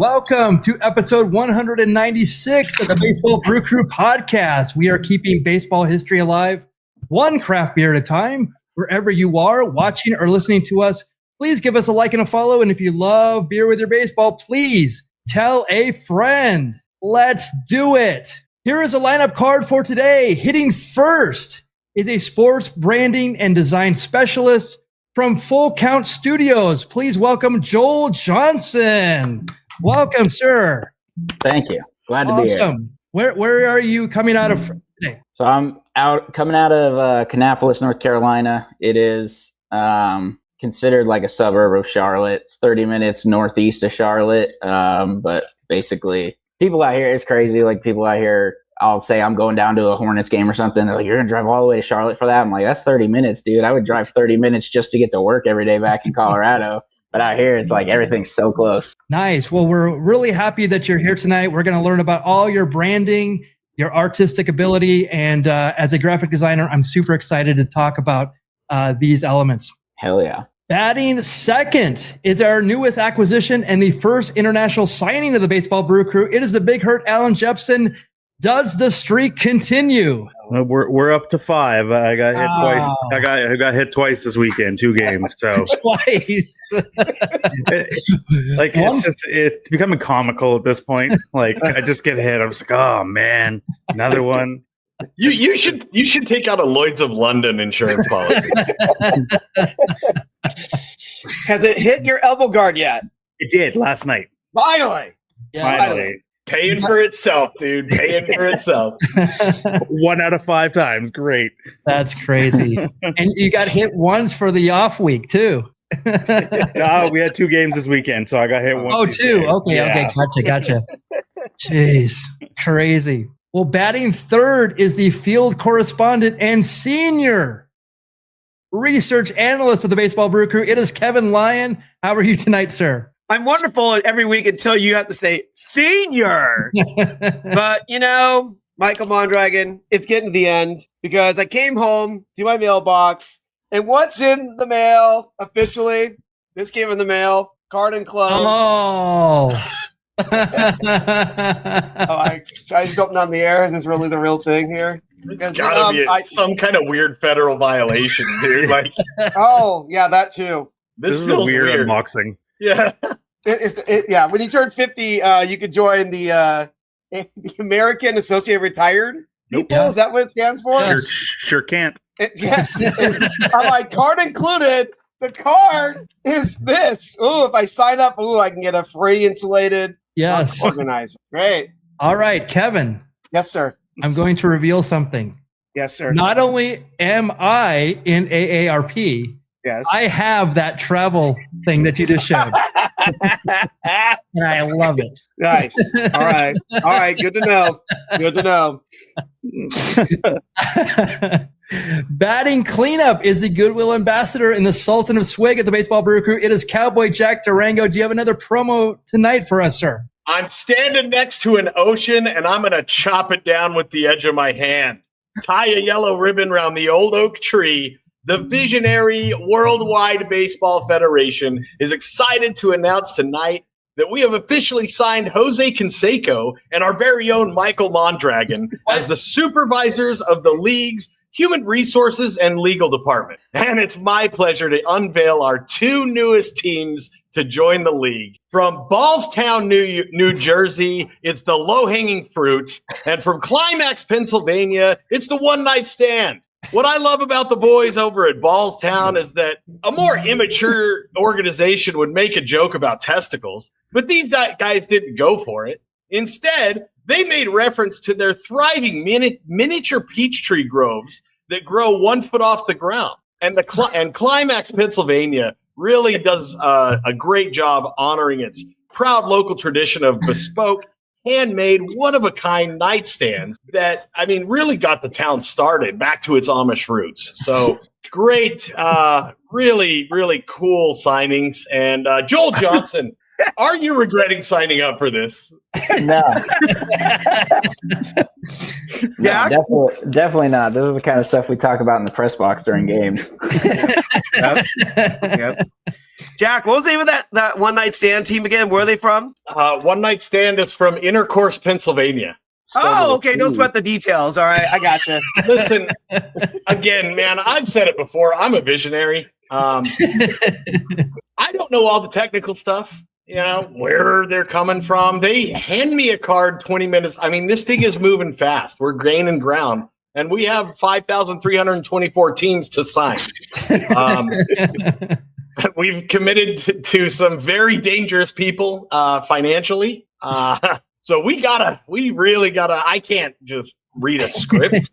Welcome to episode 196 of the Baseball Brew Crew Podcast. We are keeping baseball history alive, one craft beer at a time. Wherever you are watching or listening to us, please give us a like and a follow. And if you love beer with your baseball, please tell a friend. Let's do it. Here is a lineup card for today. Hitting first is a sports branding and design specialist from Full Count Studios. Please welcome Joel Johnson. Welcome, sir. Thank you. Glad to be here. Where are you coming out of today? So I'm coming out of Kannapolis, North Carolina. It is considered like a suburb of Charlotte. It's 30 minutes northeast of Charlotte. But basically, people out here, it's crazy. Like people out here, I'll say I'm going down to a Hornets game or something. They're like, you're going to drive all the way to Charlotte for that? I'm like, that's 30 minutes, dude. I would drive 30 minutes just to get to work every day back in Colorado. But out here, it's like everything's so close. Nice. Well, we're really happy that you're here tonight. We're going to learn about all your branding, your artistic ability. And as a graphic designer, I'm super excited to talk about these elements. Hell yeah. Batting second is our newest acquisition and the first international signing of the Baseball Brew Crew. It is the Big Hurt Allan Jepsen. Does the streak continue? We're up to 5. I got hit twice. I got hit twice this weekend, 2 games. So twice. It's becoming comical at this point. Like I just get hit. I'm just like, oh man, another one. You should take out a Lloyd's of London insurance policy. Has it hit your elbow guard yet? It did last night. Finally. Finally. Paying for itself, dude. Paying for itself. 1 out of 5 times. Great. That's crazy. And you got hit once for the off week too. No, we had 2 games this weekend, so I got hit once. Oh, 2. Okay, yeah. Okay. Gotcha. Jeez. Crazy. Well, batting third is the field correspondent and senior research analyst of the Baseball Brew Crew. It is Kevin Lyon. How are you tonight, sir? I'm wonderful every week until you have to say senior. But, Michael Mondragon, it's getting to the end because I came home to my mailbox and what's in the mail officially? This came in the mail, card enclosed. Oh. I just opened on the air. Is this really the real thing here? It's gotta be some kind of weird federal violation, dude. Like, oh, yeah, that too. This is a weird unboxing. Yeah. Yeah. When you turn 50, you could join the American Associated Retired People. Yeah. Is that what it stands for? Sure can't. Yes. I'm like, card included. The card is this. Ooh, if I sign up, I can get a free insulated organizer. Great. All right, Kevin. Yes, sir. I'm going to reveal something. Yes, sir. Not only am I in AARP, yes, I have that travel thing that you just showed. And I love it. Nice. All right. Good to know. Batting cleanup is the Goodwill Ambassador and the Sultan of Swig at the Baseball Brew Crew. It is Cowboy Jack Durango. Do you have another promo tonight for us, sir? I'm standing next to an ocean, and I'm going to chop it down with the edge of my hand. Tie a yellow ribbon around the old oak tree. The visionary Worldwide Baseball Federation is excited to announce tonight that we have officially signed Jose Canseco and our very own Michael Mondragon as the supervisors of the league's Human Resources and Legal Department. And it's my pleasure to unveil our 2 newest teams to join the league. From Ballstown, New Jersey, it's the Low-Hanging Fruit. And from Climax, Pennsylvania, it's the One Night Stand. What I love about the boys over at Ballstown is that a more immature organization would make a joke about testicles, but these guys didn't go for it. Instead, they made reference to their thriving miniature peach tree groves that grow 1 foot off the ground. And Climax, Pennsylvania really does a great job honoring its proud local tradition of bespoke, handmade, one-of-a-kind nightstands that, really got the town started back to its Amish roots. So great, really, really cool signings. And Joel Johnson, are you regretting signing up for this? No. Definitely not. This is the kind of stuff we talk about in the press box during games. Yep. Jack, what was the name of that one night stand team again? Where are they from? One Night Stand is from Intercourse, Pennsylvania. Oh, okay. Don't sweat the details. All right, I gotcha. Listen, again, man, I've said it before. I'm a visionary. I don't know all the technical stuff, where they're coming from. They hand me a card 20 minutes. I mean, this thing is moving fast. We're gaining ground, and we have 5,324 teams to sign. We've committed to some very dangerous people financially. So we really gotta, I can't just read a script.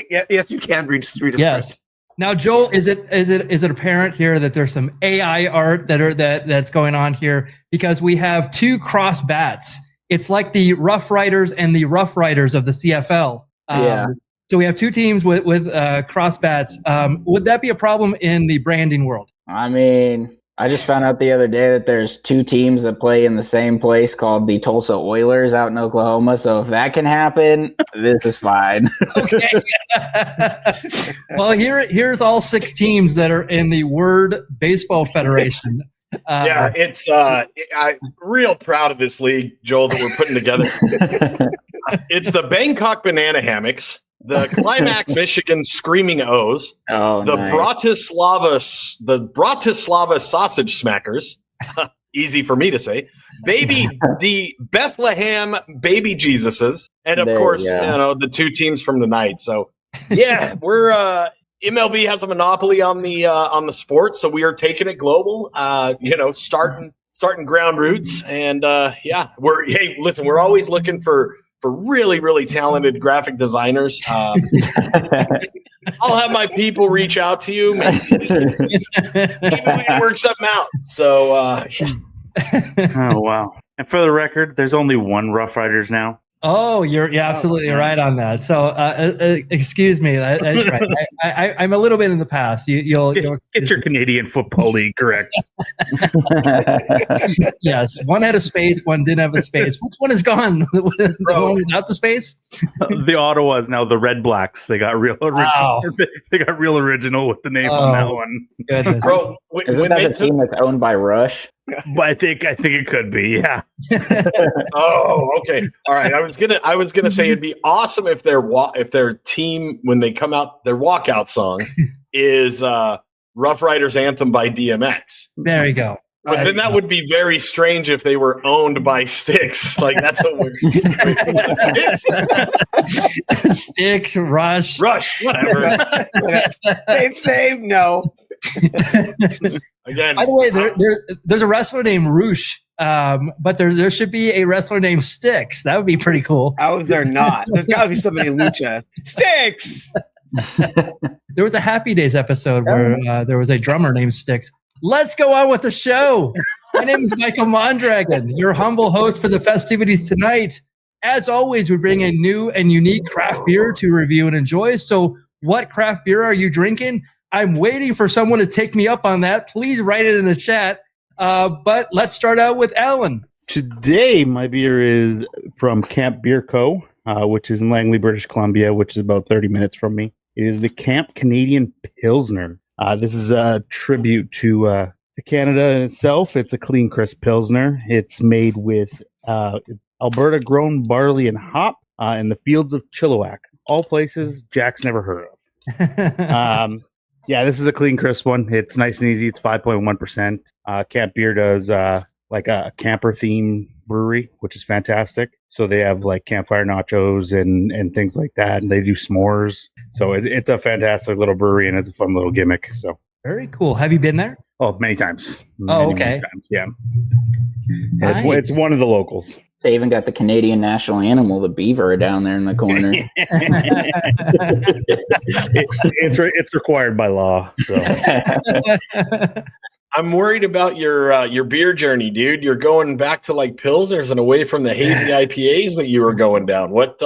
Yes, you can read a script. Yes. Now, Joel, is it apparent here that there's some AI art that's going on here? Because we have two cross bats. It's like the Rough Riders and the Rough Riders of the CFL. So we have two teams with cross bats. Would that be a problem in the branding world? I mean, I just found out the other day that there's two teams that play in the same place called the Tulsa Oilers out in Oklahoma. So if that can happen, this is fine. Okay. Well, here's all 6 teams that are in the Word Baseball Federation. I'm real proud of this league, Joel, that we're putting together. It's the Bangkok Banana Hammocks, the Climax Michigan Screaming O's, the Bratislava Sausage Smackers, easy for me to say, the Bethlehem Baby Jesuses, and of course, the two teams from tonight. So, yeah, we're MLB has a monopoly on the sport, so we are taking it global. Starting ground roots, and we're always looking for really, really talented graphic designers. I'll have my people reach out to you. Maybe we can work something out. So, Oh, wow. And for the record, there's only one Rough Riders now. Oh, you're absolutely right on that. So, excuse me. That's right. I'm a little bit in the past. You'll get your Canadian Football League correct. Yes, one had a space, one didn't have a space. Which one is gone? The one without the space? The Ottawa is now the Red Blacks. They got real original. Wow. They got real original with the name on that one. Goodness. Bro, Isn't that a team that's owned by Rush? But I think it could be, yeah. Oh, okay. All right. I was gonna say it'd be awesome if their team, when they come out, their walkout song is Rough Riders Anthem by DMX. There you go. But then that would be very strange if they were owned by Styx. Like, that's what we're Styx, Rush, whatever. Same. No. Again, by the way, there's a wrestler named Roosh, but there should be a wrestler named Styx. That would be pretty cool. How is there not? There's got to be somebody in Lucha. Sticks! There was a Happy Days episode where there was a drummer named Styx. Let's go on with the show. My name is Michael Mondragon, your humble host for the festivities tonight. As always, we bring a new and unique craft beer to review and enjoy. So what craft beer are you drinking? I'm waiting for someone to take me up on that. Please write it in the chat. But let's start out with Allan. Today, my beer is from Camp Beer Co., which is in Langley, British Columbia, which is about 30 minutes from me. It is the Camp Canadian Pilsner. This is a tribute to Canada in itself. It's a clean, crisp Pilsner. It's made with Alberta-grown barley and hop in the fields of Chilliwack, all places Jack's never heard of. This is a clean, crisp one. It's nice and easy. It's 5.1%. Camp Beer does like a camper theme brewery, which is fantastic. So they have like campfire nachos and things like that, and they do s'mores. So it's a fantastic little brewery, and it's a fun little gimmick. So very cool. Have you been there? Oh, many times. Okay. Many times, yeah. Nice. It's one of the locals. They even got the Canadian national animal, the beaver, down there in the corner. It's required by law. So I'm worried about your beer journey, dude. You're going back to like Pilsners and away from the hazy IPAs that you were going down. What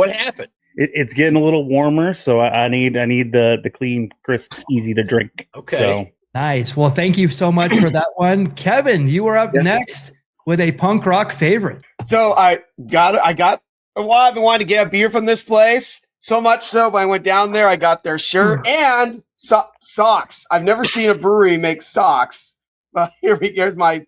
happened? It's getting a little warmer, so I need the clean, crisp, easy to drink. Okay. So. Nice. Well, thank you so much for that one. Kevin, you are up next with a punk rock favorite. So I've been wanting to get a beer from this place. So much so when I went down there, I got their shirt and socks. I've never seen a brewery make socks. But here's my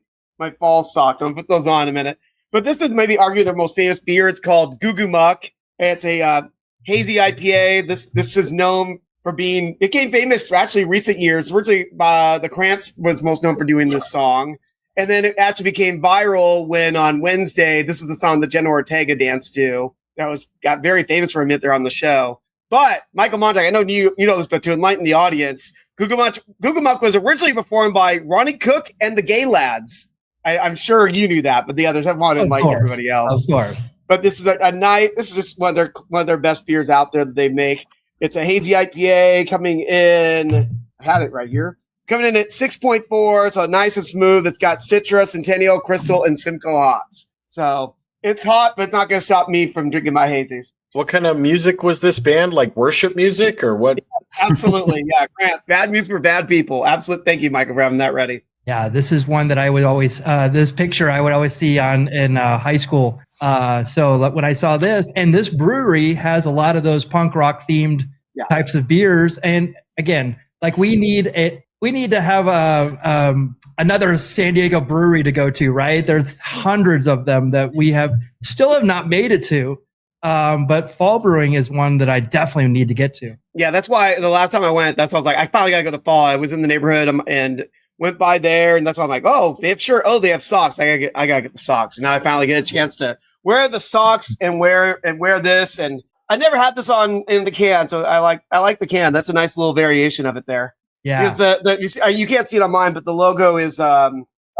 fall socks. I'm gonna put those on in a minute. But this is maybe arguably their most famous beer. It's called Goo Goo Muck. It's a hazy IPA. This is known for being. It became famous for actually recent years. Originally, the Cramps was most known for doing this song, and then it actually became viral when on Wednesday, this is the song that Jenna Ortega danced to. That got very famous for a minute there on the show. But Michael Mondragon, I know you know this, but to enlighten the audience, Goo Goo Muck was originally performed by Ronnie Cook and the Gay Lads. I'm sure you knew that, but the others have wanted to enlighten everybody else. Of course. But this is a night. This is just one of their best beers out there that they make. It's a hazy IPA coming in. I had it right here. Coming in at 6.4, so nice and smooth. It's got Citra, Centennial, Crystal, and Simcoe hops. So it's hot, but it's not going to stop me from drinking my hazies. What kind of music was this band? Like worship music or what? Yeah, absolutely. Yeah, Grant. Bad music for bad people. Absolutely. Thank you, Michael, for having that ready. Yeah, this is one that I would always, this picture I would always see in high school. So when I saw this, and this brewery has a lot of those punk rock themed types of beers. And again, like we need to have another San Diego brewery to go to, right? There's hundreds of them that we still have not made it to. But Fall Brewing is one that I definitely need to get to. Yeah, that's why the last time I went, that's why I was like, I probably gotta go to Fall. I was in the neighborhood and went by there, and that's why I'm like, they have socks. I gotta get the socks. And now I finally get a chance to wear the socks and wear this. And I never had this in the can, so I like the can. That's a nice little variation of it there. Yeah, because you can't see it on mine, but the logo is a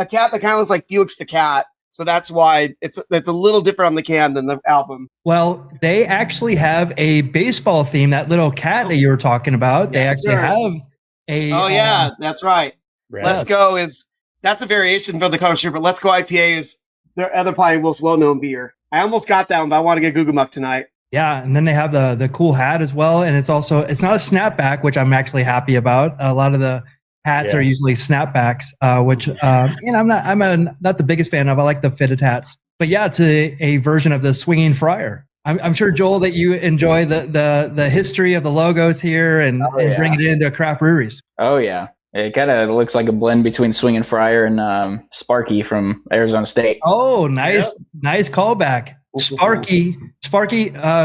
cat that kind of looks like Felix the Cat. So that's why it's a little different on the can than the album. Well, they actually have a baseball theme. That little cat that you were talking about, they actually have a. Oh yeah, that's right. Yes. Let's Go that's a variation for the cover sheet, but Let's Go IPA is their other probably most well-known beer. I almost got that one, but I want to get Goo Goo Muck tonight. Yeah, and then they have the cool hat as well, and it's not a snapback, which I'm actually happy about. A lot of the hats are usually snapbacks, which I'm not the biggest fan of. I like the fitted hats, but yeah, it's a version of the swinging friar. I'm sure, Joel, that you enjoy the history of the logos here and bring it into craft breweries. Oh yeah. It kind of looks like a blend between Swingin' Friar and Sparky from Arizona State. Oh, nice callback. Sparky,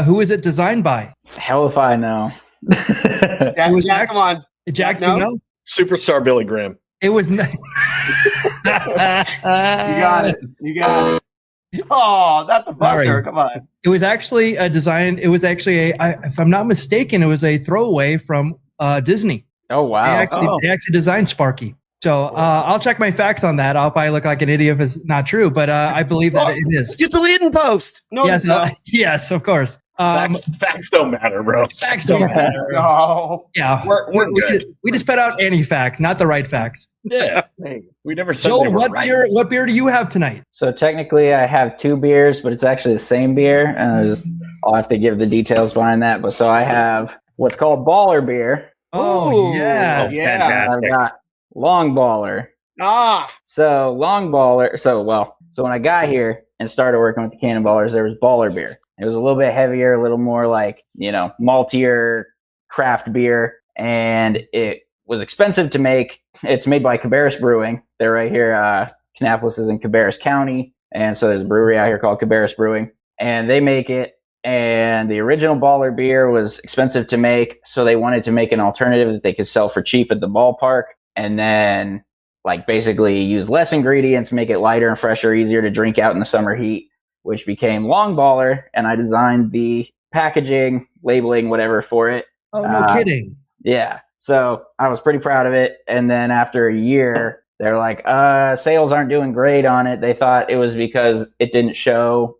who is it designed by? Hell if I know. Jack, come on. Jack, do you know? Superstar Billy Graham. It was. You got it. Oh, not the buzzer. Come on. It was actually if I'm not mistaken, it was a throwaway from Disney. Oh wow! They actually designed Sparky. So I'll check my facts on that. I'll probably look like an idiot if it's not true, but I believe that it is. Just delete and post. No, yes, of course. Facts don't matter, bro. Facts don't matter. No. Yeah, we're good. We just put out any facts, not the right facts. Yeah. Hey, we never said Joel, they were right. what beer do you have tonight? So technically, I have two beers, but it's actually the same beer, and I'll have to give the details behind that. But so I have what's called Baller Beer. Oh yeah, fantastic. I've got Long Baller. So Long Baller. So when I got here and started working with the Cannonballers, there was Baller Beer. It was a little bit heavier, a little more like, maltier craft beer, and it was expensive to make. It's made by Cabarrus Brewing. They're right here. Kannapolis is in Cabarrus County, and so there's a brewery out here called Cabarrus Brewing, and they make it. And the original Baller beer was expensive to make, so they wanted to make an alternative that they could sell for cheap at the ballpark, and then basically use less ingredients, make it lighter and fresher, easier to drink out in the summer heat, which became Long Baller. And I designed the packaging, labeling, whatever for it. Oh, no kidding. Yeah. So I was pretty proud of it. And then after a year, they're like, sales aren't doing great on it. They thought it was because it didn't show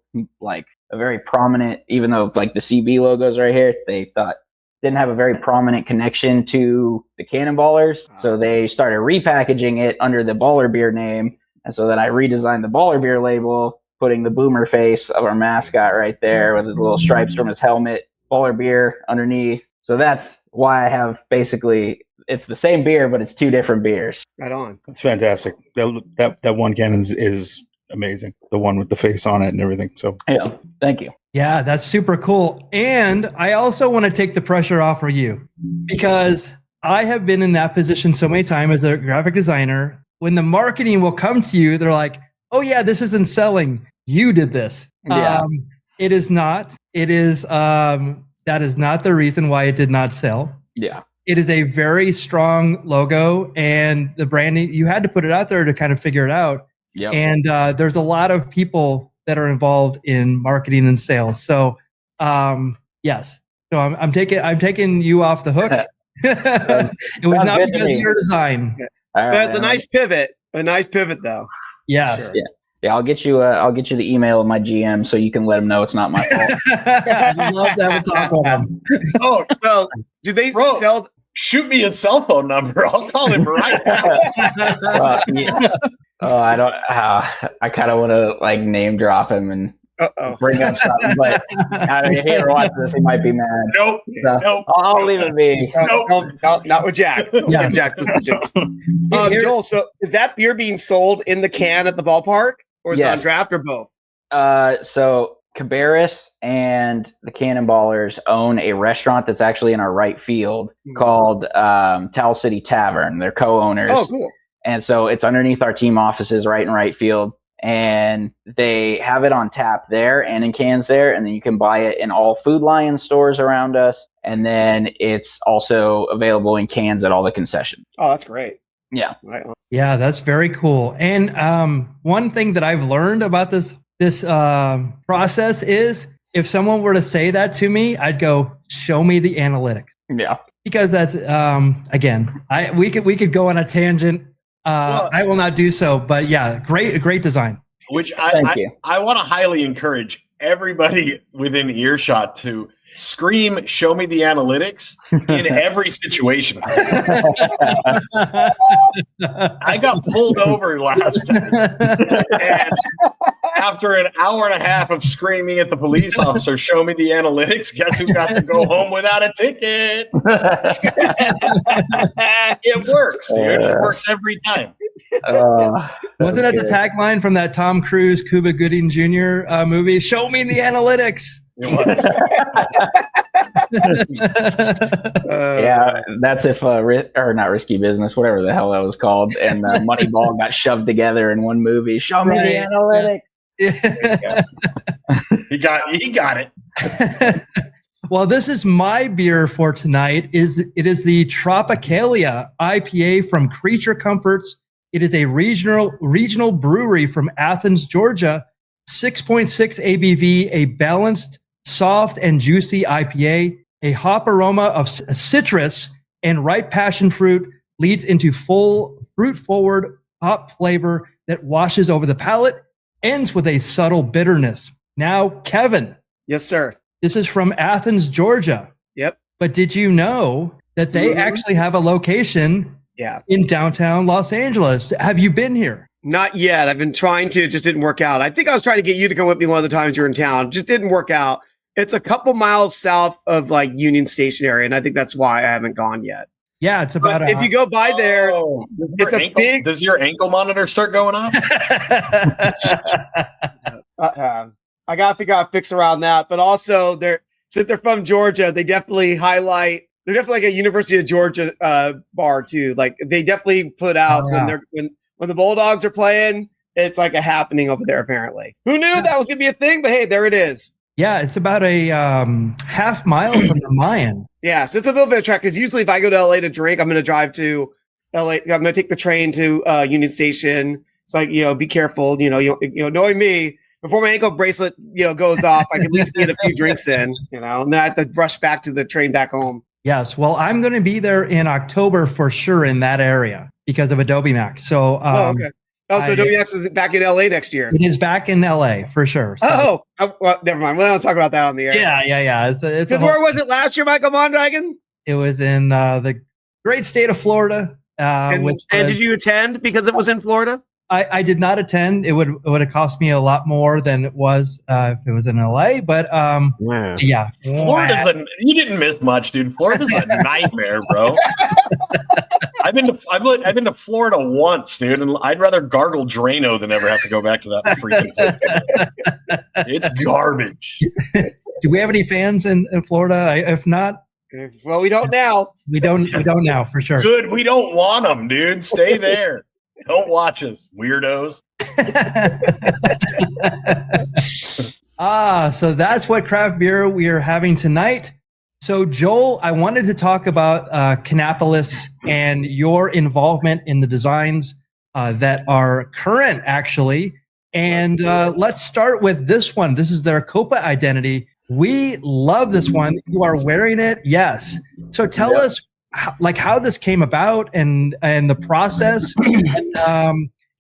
a very prominent, even though the CB logo's right here, they thought didn't have a very prominent connection to the Cannonballers. So they started repackaging it under the Baller Beer name. And so then I redesigned the Baller Beer label, putting the boomer face of our mascot right there with the little stripes from his helmet, Baller Beer underneath. So that's why I have it's the same beer, but it's two different beers. Right on. That's fantastic. That one can is amazing. The one with the face on it and everything. So yeah, thank you. Yeah, that's super cool. And I also want to take the pressure off of you because I have been in that position so many times as a graphic designer. When the marketing will come to you, they're like, "Oh yeah, this isn't selling. You did this." Yeah. It is not. It is. That is not the reason why it did not sell. Yeah. It is a very strong logo, and the branding. You had to put it out there to kind of figure it out. Yep. And there's a lot of people that are involved in marketing and sales. So, yes. So I'm taking you off the hook. It was not because of your design. All But it's a nice pivot. A nice pivot, though. Yes. Sure. Yeah, I'll get you the email of my GM so you can let him know it's not my fault. I'd love to have a talk with him. Oh, So, do they Bro. sell? shoot me a cell phone number. I'll call him right now. Yeah. Oh, I don't. I kind of want to like name drop him and bring up something, but if he ever watches this, he might be mad. Nope. So, Nope. I'll leave it be. Nope. No, not with Jack. Yeah. Jack Joel, so is that beer being sold in the can at the ballpark, or is it on Yes. draft, or both? So Cabarrus and the Cannonballers own a restaurant that's actually in our right field called Towel City Tavern. They're co-owners. Oh, cool. And so it's underneath our team offices right in right field. And they have it on tap there and in cans there. And then you can buy it in all Food Lion stores around us. And then it's also available in cans at all the concessions. Oh, that's great. Yeah. Right on. Yeah, that's very cool. And one thing that I've learned about this process is if someone were to say that to me, I'd go, show me the analytics. Yeah. Because that's again, we could go on a tangent. I will not do so, but yeah, great design. Which Thank you. I want to highly encourage everybody within earshot to scream, show me the analytics in every situation. I got pulled over last time. And after an hour and a half of screaming at the police officer, show me the analytics, guess who got to go home without a ticket? It works, dude. It works every time. Wasn't that the tagline from that Tom Cruise, Cuba Gooding Jr. Movie? Show me the analytics. It was. Yeah, that's if or not Risky Business, whatever the hell that was called, and Moneyball got shoved together in one movie. Show me the analytics. He got it. Well, this is my beer for tonight. It is the Tropicalia IPA from Creature Comforts. It is a regional brewery from Athens, Georgia. 6.6 ABV, a balanced, soft and juicy IPA. A hop aroma of citrus and ripe passion fruit leads into full fruit-forward hop flavor that washes over the palate, ends with a subtle bitterness. Now, Kevin. Yes, sir. This is from Athens, Georgia. Yep. But did you know that they actually have a location in downtown Los Angeles? Have you been here? Not yet. I've been trying to. It just didn't work out. I think I was trying to get you to come with me one of the times you were in town. Just didn't work out. It's a couple miles south of like Union Station area, and I think that's why I haven't gone yet. Yeah, it's about if you go by there, it's a big. Does your ankle monitor start going off? I got to figure out a fix around that. But also, since they're from Georgia, they definitely highlight. They're definitely like a University of Georgia bar too. Like they definitely put out when the Bulldogs are playing. It's like a happening over there. Apparently, who knew that was gonna be a thing? But hey, there it is. Yeah, it's about a half mile from the Mayan. Yeah, so it's a little bit of trek because usually if I go to LA to drink, I'm going to drive to LA. I'm going to take the train to Union Station. It's like, be careful. Knowing me, before my ankle bracelet, goes off, I can at least get a few drinks in, and then I have to rush back to the train back home. Yes, well, I'm going to be there in October for sure in that area because of Adobe Max. So, okay. Oh, so Adobe Max is back in LA next year. It is back in LA for sure. So. Well, never mind. We don't talk about that on the air. Yeah. It's where was it last year, Michael Mondragon? It was in the great state of Florida. And did you attend because it was in Florida? I did not attend. It would have cost me a lot more than it was if it was in LA. But yeah, Florida's you didn't miss much, dude. Florida's a nightmare, bro. I've been to Florida once, dude, and I'd rather gargle Drano than ever have to go back to that freaking place. It's garbage. Do we have any fans in Florida? If not, Well, we don't now. We don't now for sure. Good. We don't want them, dude. Stay there. Don't watch us, weirdos. So that's what craft beer we are having tonight. So Joel, I wanted to talk about Kannapolis and your involvement in the designs that are current, actually. And let's start with this one. This is their Copa identity. We love this one. You are wearing it. Yes. So tell us how this came about and the process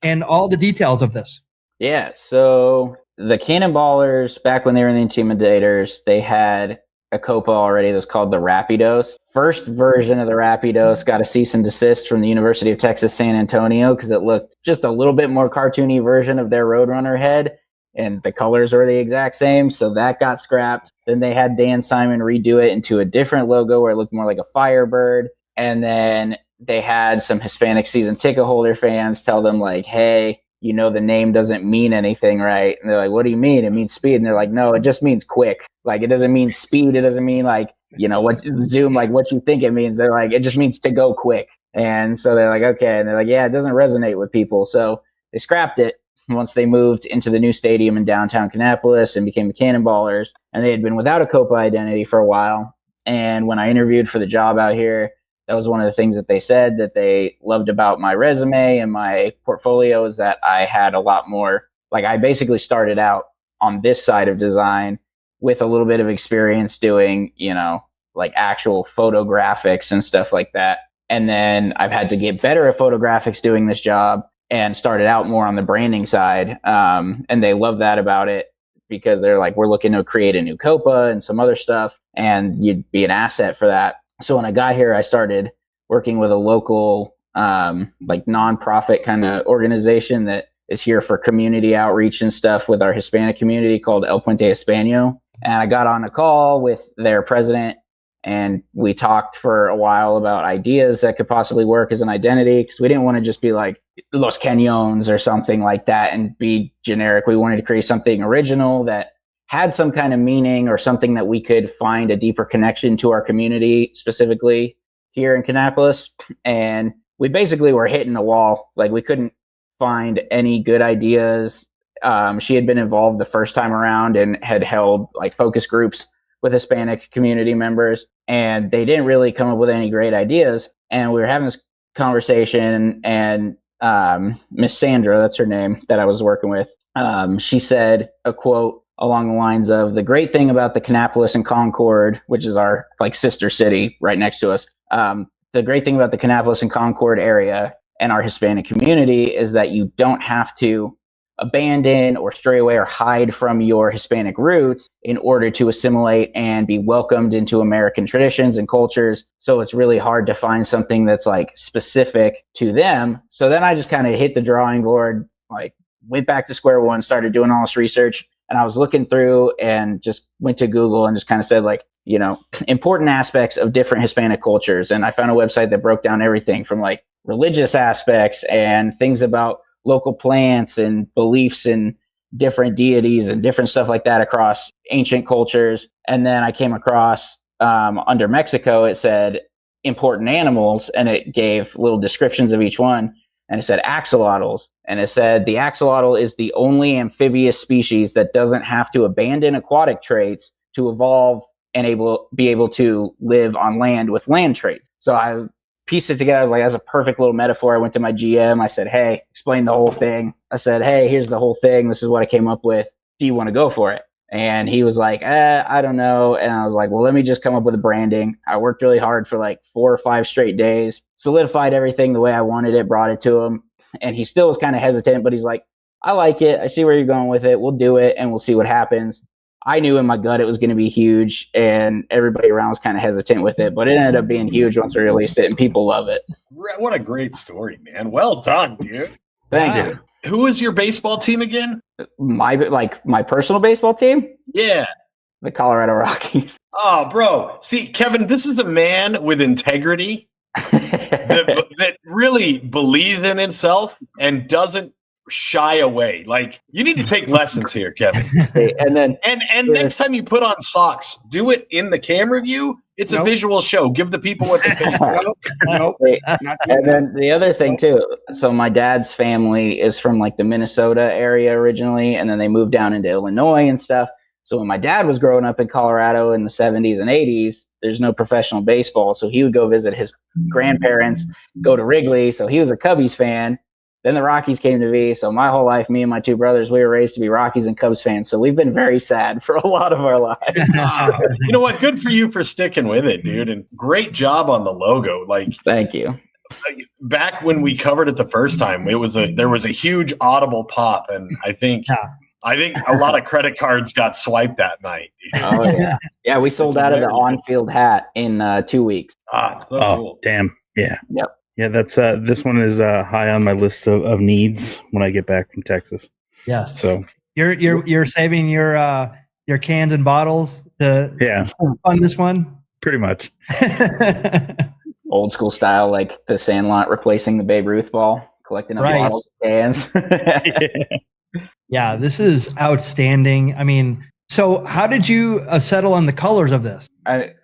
and all the details of this. Yeah. So the Cannonballers, back when they were in the Intimidators, they had a Copa already that was called the Rapidos. First version of the Rapidos got a cease and desist from the University of Texas San Antonio because it looked just a little bit more cartoony version of their Roadrunner head, and the colors were the exact same, so that got scrapped. Then they had Dan Simon redo it into a different logo where it looked more like a Firebird, and then they had some Hispanic season ticket holder fans tell them, like, hey, you know the name doesn't mean anything, right? And they're like, what do you mean? It means speed. And they're like, no, it just means quick. Like, it doesn't mean speed. It doesn't mean, like, you know, what Zoom, like what you think it means. They're like, it just means to go quick. And so they're like, okay. And they're like, yeah, it doesn't resonate with people. So they scrapped it once they moved into the new stadium in downtown Kannapolis and became the Cannonballers. And they had been without a Copa identity for a while. And when I interviewed for the job out here, that was one of the things that they said that they loved about my resume and my portfolio, is that I had a lot more, like, I basically started out on this side of design with a little bit of experience doing, you know, like actual photographics and stuff like that. And then I've had to get better at photographics doing this job and started out more on the branding side. And they love that about it because they're like, we're looking to create a new Copa and some other stuff, and you'd be an asset for that. So when I got here, I started working with a local, like nonprofit kind of organization that is here for community outreach and stuff with our Hispanic community called El Puente Hispano. And I got on a call with their president, and we talked for a while about ideas that could possibly work as an identity, because we didn't want to just be like Los Cañones or something like that and be generic. We wanted to create something original that had some kind of meaning or something that we could find a deeper connection to our community, specifically here in Kannapolis. And we basically were hitting a wall. Like, we couldn't find any good ideas. She had been involved the first time around and had held like focus groups with Hispanic community members, and they didn't really come up with any great ideas. And we were having this conversation, and Miss Sandra, that's her name, that I was working with, she said a quote along the lines of, the great thing about the Kannapolis and Concord, which is our like sister city right next to us, the great thing about the Kannapolis and Concord area and our Hispanic community is that you don't have to abandon or stray away or hide from your Hispanic roots in order to assimilate and be welcomed into American traditions and cultures. So it's really hard to find something that's like specific to them. So then I just kind of hit the drawing board, like went back to square one, started doing all this research. And I was looking through and just went to Google and just kind of said, like, you know, important aspects of different Hispanic cultures. And I found a website that broke down everything from like religious aspects and things about local plants and beliefs and different deities and different stuff like that across ancient cultures. And then I came across under Mexico, it said important animals, and it gave little descriptions of each one. And it said axolotls. And it said the axolotl is the only amphibious species that doesn't have to abandon aquatic traits to evolve and be able to live on land with land traits. So I pieced it together. I was like, that's a perfect little metaphor. I went to my GM. I said, hey, explain the whole thing. I said, hey, here's the whole thing. This is what I came up with. Do you want to go for it? And he was like, I don't know. And I was like, well, let me just come up with a branding. I worked really hard for like 4 or 5 straight days, solidified everything the way I wanted it, brought it to him. And he still was kind of hesitant, but he's like, I like it. I see where you're going with it. We'll do it and we'll see what happens. I knew in my gut it was going to be huge, and everybody around was kind of hesitant with it, but it ended up being huge once we released it, and people love it. What a great story, man. Well done, dude. Thank you. Who is your baseball team again? My personal baseball team? Yeah. The Colorado Rockies. Oh, bro. See, Kevin, this is a man with integrity that really believes in himself and doesn't shy away. Like, you need to take lessons here, Kevin. And then and next time you put on socks, do it in the camera view It's a visual show. Give the people what they pay for. Nope. And then the other thing too, so my dad's family is from like the Minnesota area originally, and then they moved down into Illinois and stuff. So when my dad was growing up in Colorado in the 70s and 80s, there's no professional baseball. So he would go visit his grandparents, go to Wrigley. So he was a Cubbies fan. Then the Rockies came to be. So my whole life, me and my two brothers, we were raised to be Rockies and Cubs fans. So we've been very sad for a lot of our lives. You know what? Good for you for sticking with it, dude. And great job on the logo. Like, thank you. Back when we covered it the first time, there was a huge audible pop, and I think a lot of credit cards got swiped that night. Oh yeah, yeah. We sold out of the on-field hat in 2 weeks. Cool. Damn. Yeah. Yep. Yeah, that's this one is high on my list of needs when I get back from Texas. Yes. So you're saving your cans and bottles to fund this one? Pretty much. Old school style, like the Sandlot replacing the Babe Ruth ball, collecting up bottles and cans. Yeah, this is outstanding. I mean, so how did you settle on the colors of this?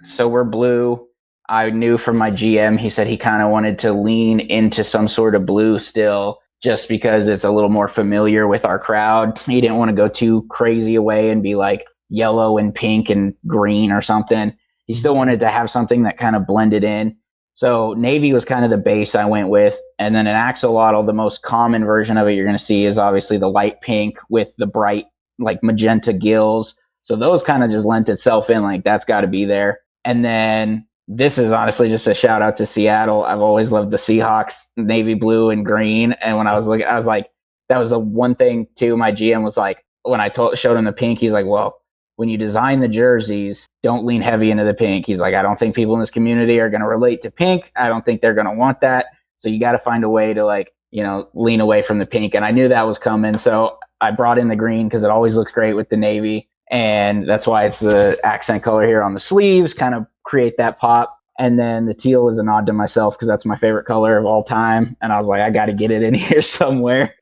So we're blue. I knew from my GM, he said he kind of wanted to lean into some sort of blue still, just because it's a little more familiar with our crowd. He didn't want to go too crazy away and be like yellow and pink and green or something. He still wanted to have something that kind of blended in. So navy was kind of the base I went with. And then an axolotl, the most common version of it you're going to see is obviously the light pink with the bright like magenta gills. So those kind of just lent itself in, like that's got to be there. And then this is honestly just a shout out to Seattle. I've always loved the Seahawks, navy blue and green. And when I was looking, I was like, that was the one thing too. My GM was like, when I showed him the pink, he's like, well, when you design the jerseys, don't lean heavy into the pink. He's like, I don't think people in this community are going to relate to pink. I don't think they're going to want that. So you got to find a way to like, lean away from the pink. And I knew that was coming. So I brought in the green because it always looks great with the navy. And that's why it's the accent color here on the sleeves, kind of create that pop. And then the teal is a nod to myself because that's my favorite color of all time. And I was like, I got to get it in here somewhere.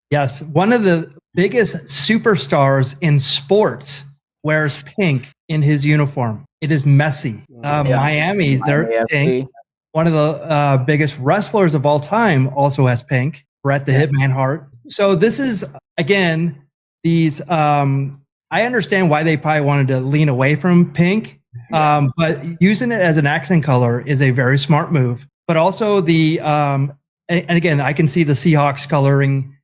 Yes. One of the biggest superstars in sports wears pink in his uniform. It is Messi. Miami, they're pink. One of the biggest wrestlers of all time also has pink. Bret the Hitman Hart. So this is, again, these, I understand why they probably wanted to lean away from pink, but using it as an accent color is a very smart move. But also and again, I can see the Seahawks coloring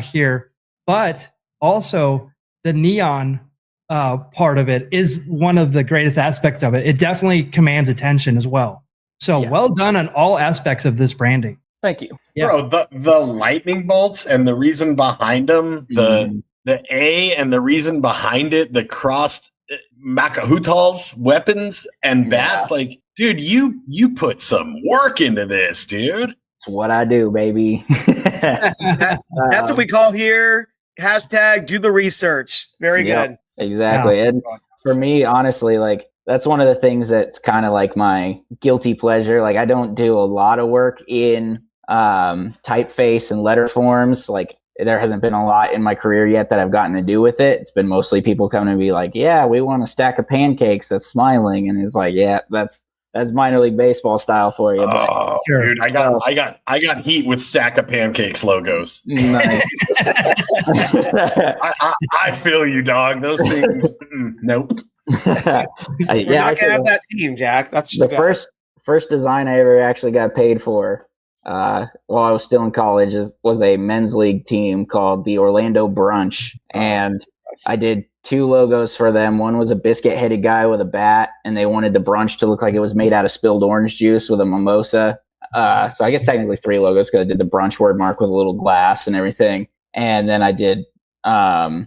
here, but also the neon part of it is one of the greatest aspects of it. It definitely commands attention as well. So well done on all aspects of this branding. Thank you. Yeah. Bro, the lightning bolts and the reason behind them, the A and the reason behind it, the crossed Makahutals, weapons and bats, like, dude, you put some work into this, dude. It's what I do, baby. That's what we call here. Hashtag do the research. Very good. Exactly. Yeah. And for me, honestly, like that's one of the things that's kind of like my guilty pleasure. Like I don't do a lot of work in typeface and letter forms. Like there hasn't been a lot in my career yet that I've gotten to do with it. It's been mostly people coming to be like, yeah, we want a stack of pancakes that's smiling. And it's like, yeah, that's minor league baseball style for you. Oh, Sure. Dude, I got heat with stack of pancakes logos. Nice. I feel you, dog. Those things, nope. We're not gonna have that team, Jack. That's just the first design I ever actually got paid for while I was still in college was a men's league team called the Orlando Brunch, and I did 2 logos for them. One was a biscuit-headed guy with a bat, and they wanted the brunch to look like it was made out of spilled orange juice with a mimosa. So I guess technically 3 logos because I did the brunch word mark with a little glass and everything. And then I did a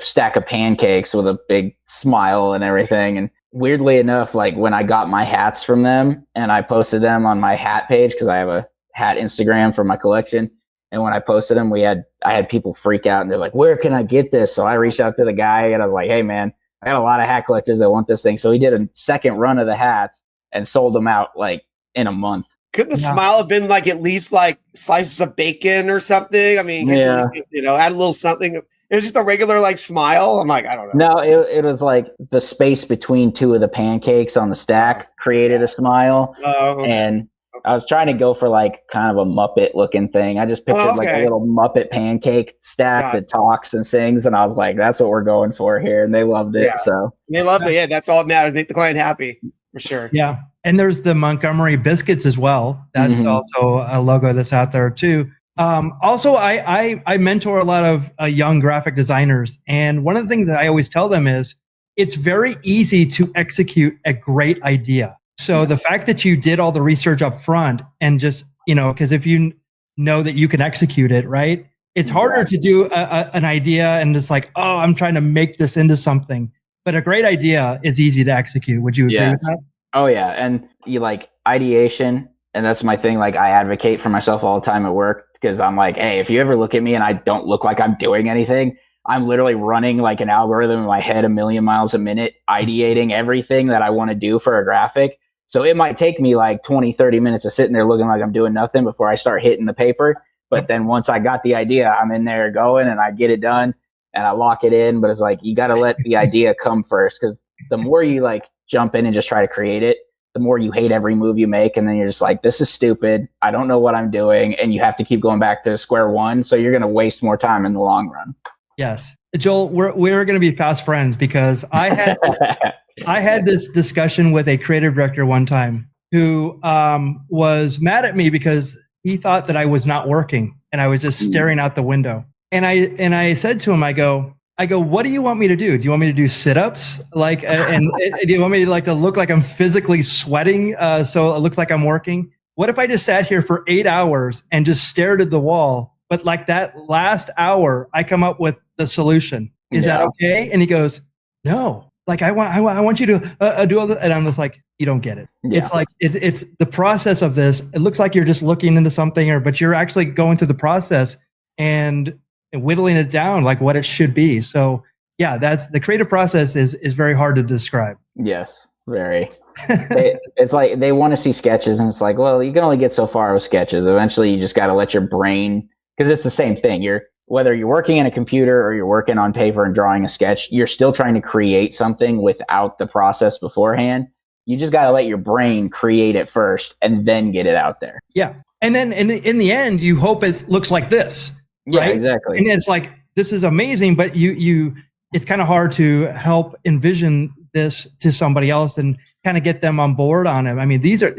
stack of pancakes with a big smile and everything. And weirdly enough, like when I got my hats from them and I posted them on my hat page, because I have a hat Instagram for my collection. And when I posted them, I had people freak out and they're like, where can I get this? So I reached out to the guy and I was like, hey man, I got a lot of hat collectors that want this thing. So he did a second run of the hats and sold them out like in a month. Could the smile have been like at least like slices of bacon or something? I mean, add a little something. It was just a regular like smile. I'm like, I don't know. No, it was like the space between two of the pancakes on the stack created a smile. Okay. And I was trying to go for like kind of a Muppet looking thing. I just pictured like a little Muppet pancake stack that talks and sings. And I was like, that's what we're going for here. And they loved it. Yeah. So They loved it. Yeah, that's all that matters. Make the client happy for sure. Yeah. And there's the Montgomery biscuits as well. That's also a logo that's out there too. Also, I mentor a lot of young graphic designers. And one of the things that I always tell them is it's very easy to execute a great idea. So the fact that you did all the research up front and just, because if you know that you can execute it, right? It's harder to do an idea and just like, oh, I'm trying to make this into something. But a great idea is easy to execute. Would you agree with that? Oh, yeah. And you like ideation. And that's my thing. Like I advocate for myself all the time at work because I'm like, hey, if you ever look at me and I don't look like I'm doing anything, I'm literally running like an algorithm in my head 1,000,000 miles a minute, ideating everything that I want to do for a graphic. So it might take me like 20, 30 minutes of sitting there looking like I'm doing nothing before I start hitting the paper. But then once I got the idea, I'm in there going and I get it done and I lock it in. But it's like, you got to let the idea come first, because the more you like jump in and just try to create it, the more you hate every move you make. And then you're just like, this is stupid. I don't know what I'm doing. And you have to keep going back to square one. So you're going to waste more time in the long run. Yes. Joel, we're going to be fast friends because I had this discussion with a creative director one time who was mad at me because he thought that I was not working and I was just staring out the window. And I said to him, I go, what do you want me to do? Do you want me to do sit-ups? Like, and do you want me to look like I'm physically sweating so it looks like I'm working? What if I just sat here for 8 hours and just stared at the wall? But like that last hour, I come up with the solution. Is that okay? And he goes, no. Like I want you to do all that. And I'm just like, you don't get it. Yeah. It's like it's the process of this. It looks like you're just looking into something, but you're actually going through the process and whittling it down like what it should be. So yeah, that's the creative process is very hard to describe. Yes, very. It's like they want to see sketches, and it's like, well, you can only get so far with sketches. Eventually, you just got to let your brain, because it's the same thing. Whether you're working in a computer or you're working on paper and drawing a sketch, you're still trying to create something without the process beforehand. You just got to let your brain create it first and then get it out there. Yeah. And then in the end, you hope it looks like this. Yeah, right? exactly. And it's like, this is amazing, but it's kind of hard to help envision this to somebody else and kind of get them on board on it. I mean, these are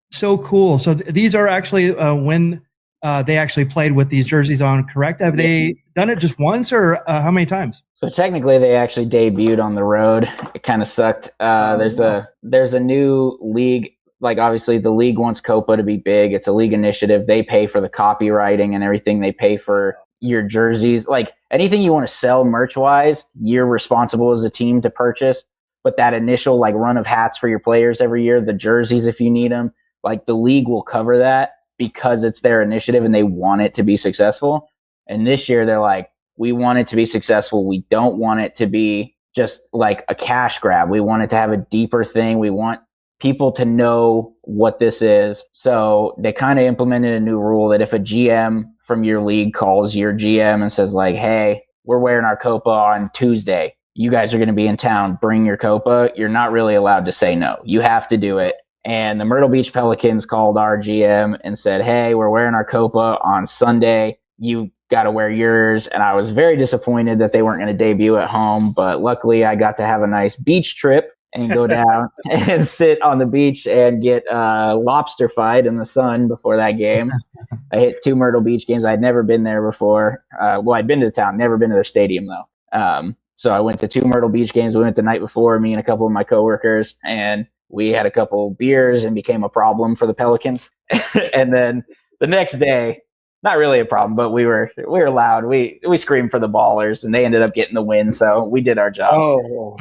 so cool. So these are actually when they actually played with these jerseys on, correct? Have they done it just once or how many times? So technically they actually debuted on the road. It kind of sucked. There's a new league. Like obviously the league wants Copa to be big. It's a league initiative. They pay for the copywriting and everything. They pay for your jerseys, like anything you want to sell merch wise, you're responsible as a team to purchase. But that initial like run of hats for your players every year, the jerseys, if you need them, like the league will cover that because it's their initiative and they want it to be successful. And this year they're like, we want it to be successful. We don't want it to be just like a cash grab. We want it to have a deeper thing. We want people to know what this is. So they kind of implemented a new rule that if a GM from your league calls your GM and says like, hey, we're wearing our Copa on Tuesday. You guys are going to be in town. Bring your Copa. You're not really allowed to say no. You have to do it. And the Myrtle Beach Pelicans called our GM and said, hey, we're wearing our Copa on Sunday. You got to wear yours. And I was very disappointed that they weren't going to debut at home. But luckily I got to have a nice beach trip and go down and sit on the beach and get lobster fight in the sun before that game. I hit 2 Myrtle Beach games. I'd never been there before. Well, I'd been to the town, never been to their stadium though. So I went to 2 Myrtle Beach games. We went the night before, me and a couple of my coworkers, and we had a couple beers and became a problem for the Pelicans. And then the next day, not really a problem, but we were loud. We screamed for the Ballers, and they ended up getting the win. So we did our job. Oh.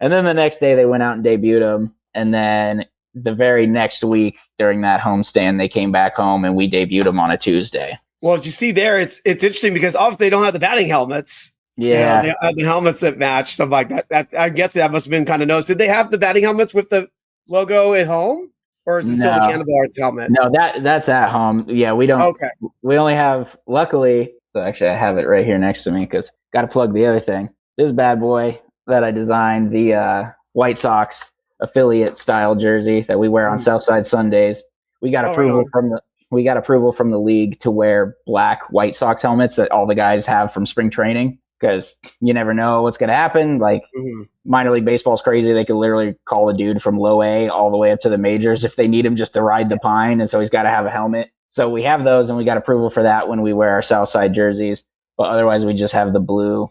And then the next day they went out and debuted them. And then the very next week during that homestand, they came back home and we debuted them on a Tuesday. Well, did you see there? It's interesting because obviously they don't have the batting helmets. Yeah. They have the helmets that match, stuff like that. That I guess that must have been kind of noticed. Did they have the batting helmets with the logo at home? Or is it still the Cannibal Arts helmet? No, that's at home. Yeah, we don't. Okay. We only have, luckily, So actually, I have it right here next to me because got to plug the other thing. This bad boy that I designed, the White Sox affiliate style jersey that we wear on Southside Sundays. We got approval from the league to wear black White Sox helmets that all the guys have from spring training because you never know what's going to happen. Like minor league baseball's crazy. They could literally call a dude from low A all the way up to the majors if they need him just to ride the pine. And so he's got to have a helmet. So we have those and we got approval for that when we wear our Southside jerseys. But otherwise we just have the blue.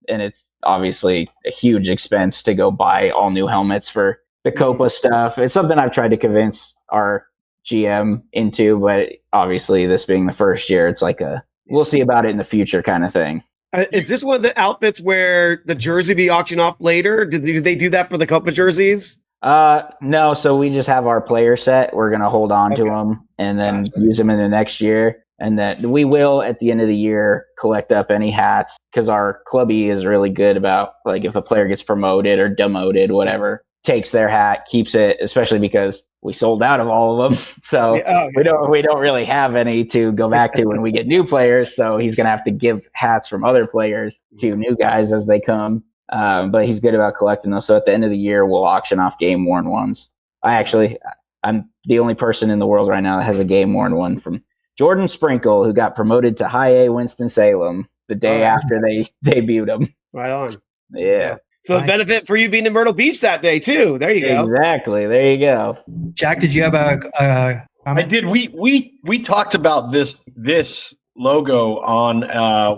And it's obviously a huge expense to go buy all new helmets for the Copa stuff. It's something I've tried to convince our GM into, but obviously this being the first year, it's like we'll see about it in the future kind of thing. Is this one of the outfits where the jersey be auctioned off later? Did they do that for the Copa jerseys? No. So we just have our player set. We're going to hold on to them and then use them in the next year. And then we will, at the end of the year, collect up any hats because our clubby is really good about, like, if a player gets promoted or demoted, whatever, takes their hat, keeps it, especially because we sold out of all of them. So we don't really have any to go back to when we get new players. So he's going to have to give hats from other players to new guys as they come. But he's good about collecting those. So at the end of the year, we'll auction off game-worn ones. I'm the only person in the world right now that has a game-worn one from Jordan Sprinkle, who got promoted to High A Winston-Salem the day after they debuted him. Right on. Yeah. So the benefit for you being in Myrtle Beach that day, too. There you go. Exactly. There you go. Jack, did you have a comment? I did. We talked about this logo on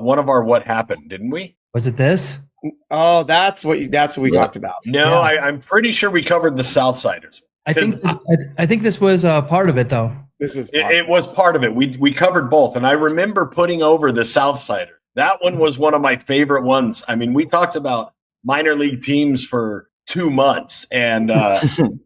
one of our What Happened, didn't we? Was it this? Oh, that's what we talked about. No, I'm pretty sure we covered the Southsiders. I think this was part of it, though. It was part of it. We covered both, and I remember putting over the Southsider. That one was one of my favorite ones. I mean, we talked about minor league teams for 2 months, and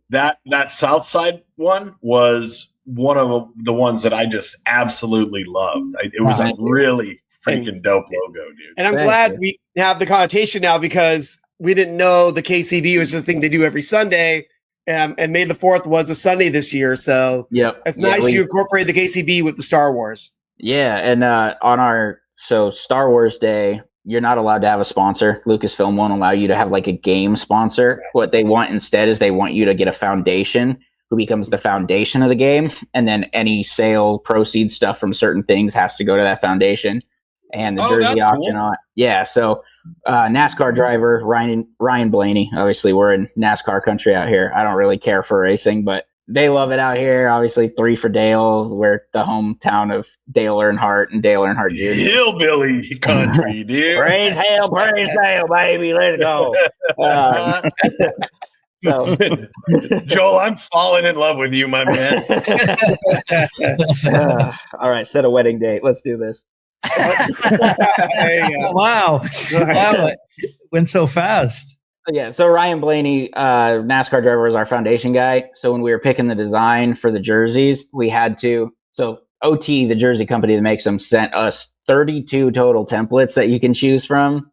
that Southside one was one of the ones that I just absolutely loved. It was a really freaking dope logo, dude. And I'm glad we have the connotation now because we didn't know the KCB was the thing they do every Sunday. And May the 4th was a Sunday this year, so it's nice you incorporate the KCB with the Star Wars. Yeah, and on our Star Wars Day, you're not allowed to have a sponsor. Lucasfilm won't allow you to have like a game sponsor. What they want instead is they want you to get a foundation who becomes the foundation of the game, and then any sale proceeds stuff from certain things has to go to that foundation. And the jersey auction on. Yeah, so NASCAR driver Ryan Blaney. Obviously, we're in NASCAR country out here. I don't really care for racing, but they love it out here. Obviously, 3 for Dale. We're the hometown of Dale Earnhardt and Dale Earnhardt Jr. Hillbilly country, dude. Praise Dale, baby. Let's go. So, Joel, I'm falling in love with you, my man. All right, set a wedding date. Let's do this. Wow. Went so fast. Yeah, so Ryan Blaney, NASCAR driver, was our foundation guy. So when we were picking the design for the jerseys, we had to. So OT, the jersey company that makes them, sent us 32 total templates that you can choose from.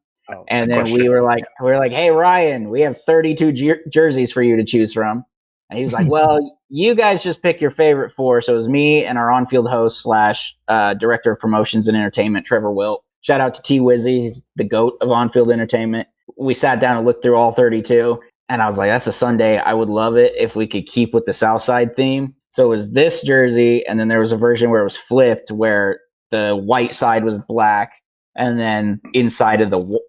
And then we were like, hey, Ryan, we have 32 jerseys for you to choose from. And he was like, well, you guys just pick your favorite 4. So it was me and our on-field host / director of promotions and entertainment, Trevor Wilt. Shout out to T Wizzy. He's the GOAT of on-field entertainment. We sat down and looked through all 32. And I was like, that's a Sunday. I would love it if we could keep with the Southside theme. So it was this jersey. And then there was a version where it was flipped, where the white side was black. And then inside of the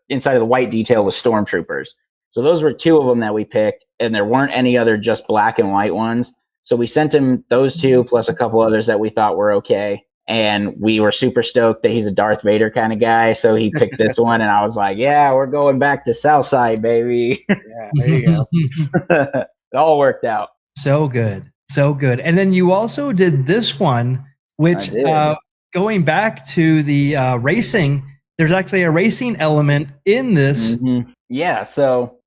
inside of the white detail was stormtroopers. So those were 2 of them that we picked, and there weren't any other just black and white ones. So we sent him those 2 plus a couple others that we thought were okay. And we were super stoked that he's a Darth Vader kind of guy. So he picked this one, and I was like, yeah, we're going back to Southside, baby. Yeah, there you go. It all worked out. So good. So good. And then you also did this one, which going back to the racing, there's actually a racing element in this. Mm-hmm. Yeah. So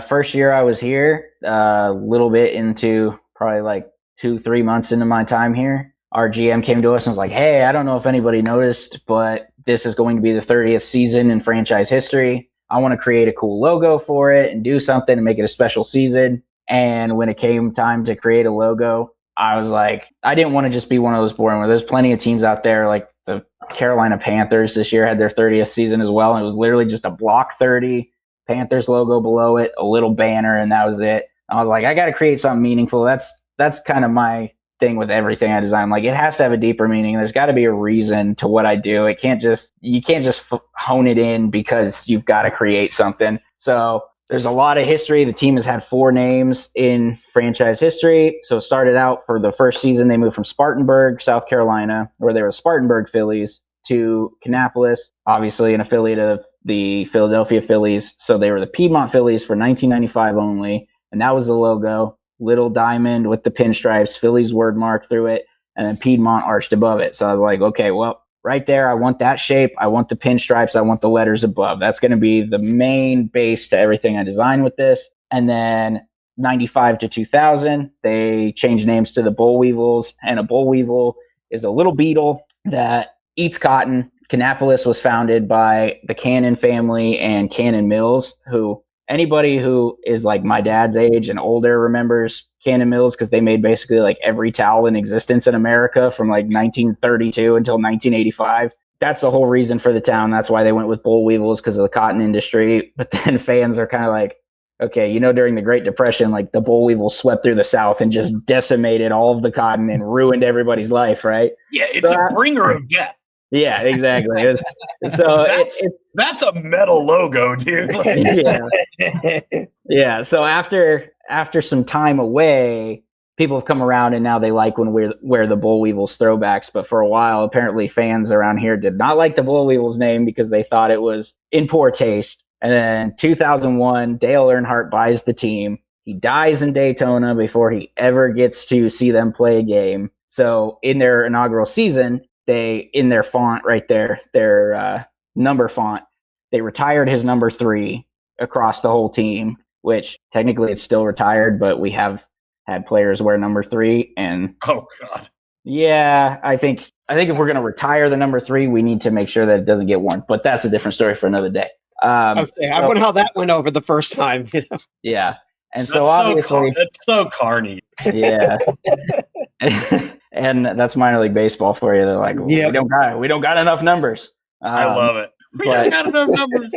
first year I was here, a little bit into probably like 2-3 months into my time here, our GM came to us and was like, hey, I don't know if anybody noticed, but this is going to be the 30th season in franchise history. I want to create a cool logo for it and do something and make it a special season. And when it came time to create a logo, I was like, I didn't want to just be one of those boring ones. There's plenty of teams out there like the Carolina Panthers this year had their 30th season as well. And it was literally just a block 30, Panthers logo below it, a little banner, and that was it. I was like, I got to create something meaningful. That's kind of my thing with everything I design. Like, it has to have a deeper meaning. There's got to be a reason to what I do. You can't just hone it in because you've got to create something. So there's a lot of history. The team has had 4 names in franchise history. So it started out for the first season, they moved from Spartanburg, South Carolina, where they were Spartanburg Phillies, to Kannapolis, obviously an affiliate of the Philadelphia Phillies. So they were the Piedmont Phillies for 1995 only. And that was the logo, little diamond with the pinstripes, Phillies word mark through it, and then Piedmont arched above it. So I was like, okay, well, right there, I want that shape. I want the pinstripes. I want the letters above. That's going to be the main base to everything I design with this. And then 95 to 2000, they changed names to the boll weevils. And a boll weevil is a little beetle that eats cotton. Kannapolis was founded by the Cannon family and Cannon Mills, who anybody who is like my dad's age and older remembers Cannon Mills because they made basically like every towel in existence in America from like 1932 until 1985. That's the whole reason for the town. That's why they went with boll weevils, because of the cotton industry. But then fans are kind of like, okay, during the Great Depression, like the boll weevils swept through the South and just decimated all of the cotton and ruined everybody's life, right? Yeah, it's a bringer of death. Yeah, exactly. That's a metal logo, dude. Yeah. So after some time away, people have come around and now they like when we wear the boll weevils throwbacks. But for a while, apparently fans around here did not like the boll weevils name because they thought it was in poor taste. And then 2001, Dale Earnhardt buys the team. He dies in Daytona before he ever gets to see them play a game. So in their inaugural season, they, in their font right there, their number font, they retired his number 3 across the whole team, which technically it's still retired, but we have had players wear number 3. And oh God, yeah, I think if we're going to retire the number 3, we need to make sure that it doesn't get worn. But that's a different story for another day. I wonder how that went over the first time. Yeah, and that's so obviously that's so carny. Yeah. And that's minor league baseball for you. They're like, we don't got enough numbers. I love it. We don't got enough numbers.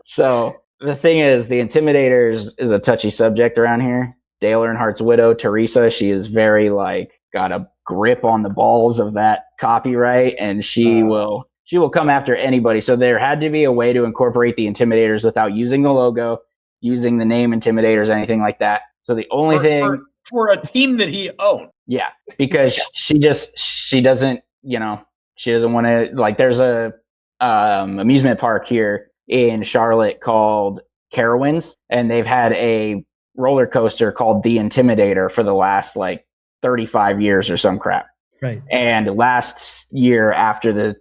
So the thing is, the Intimidators is a touchy subject around here. Dale Earnhardt's widow, Teresa, she is very got a grip on the balls of that copyright, and she will come after anybody. So there had to be a way to incorporate the Intimidators without using the logo, using the name Intimidators, anything like that. So the only thing for a team that he owned. Yeah, because she doesn't, she doesn't want to, there's a amusement park here in Charlotte called Carowinds, and they've had a roller coaster called the Intimidator for the last 35 years or some crap. Right. And last year, after the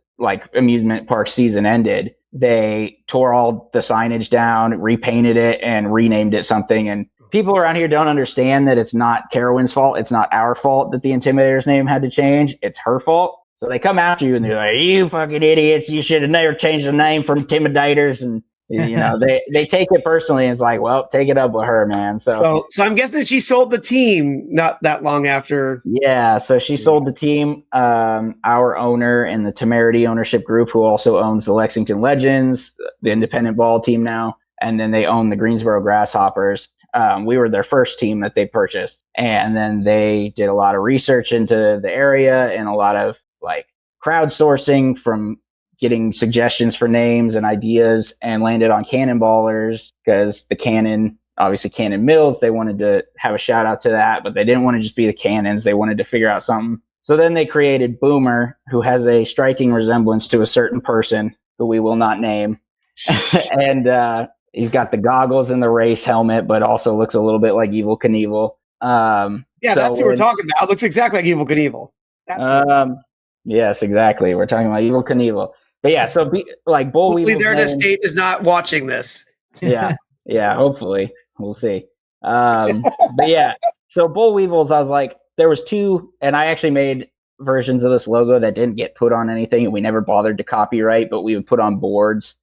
amusement park season ended, they tore all the signage down, repainted it, and renamed it something. And people around here don't understand that it's not Carowinds' fault. It's not our fault that the Intimidator's name had to change. It's her fault. So they come after you and they're like, "You fucking idiots! You should have never changed the name from Intimidators." And they take it personally. And it's like, well, take it up with her, man. So I'm guessing she sold the team not that long after. Yeah, so she sold the team. Our owner and the Temerity ownership group, who also owns the Lexington Legends, the independent ball team now, and then they own the Greensboro Grasshoppers. We were their first team that they purchased, and then they did a lot of research into the area and a lot of crowdsourcing from getting suggestions for names and ideas, and landed on Cannonballers because the Cannon, obviously Cannon Mills, they wanted to have a shout out to that, but they didn't want to just be the Cannons. They wanted to figure out something. So then they created Boomer, who has a striking resemblance to a certain person who we will not name. And he's got the goggles and the race helmet, but also looks a little bit like Evel Knievel. That's what we're talking about. It looks exactly like Evel Knievel. Yes, exactly. We're talking about Evel Knievel. But yeah, so Boll hopefully Weevil's their name, estate is not watching this. Yeah, hopefully. We'll see. But yeah, so Boll Weevils, I was like, there was 2, and I actually made versions of this logo that didn't get put on anything, and we never bothered to copyright, but we would put on boards.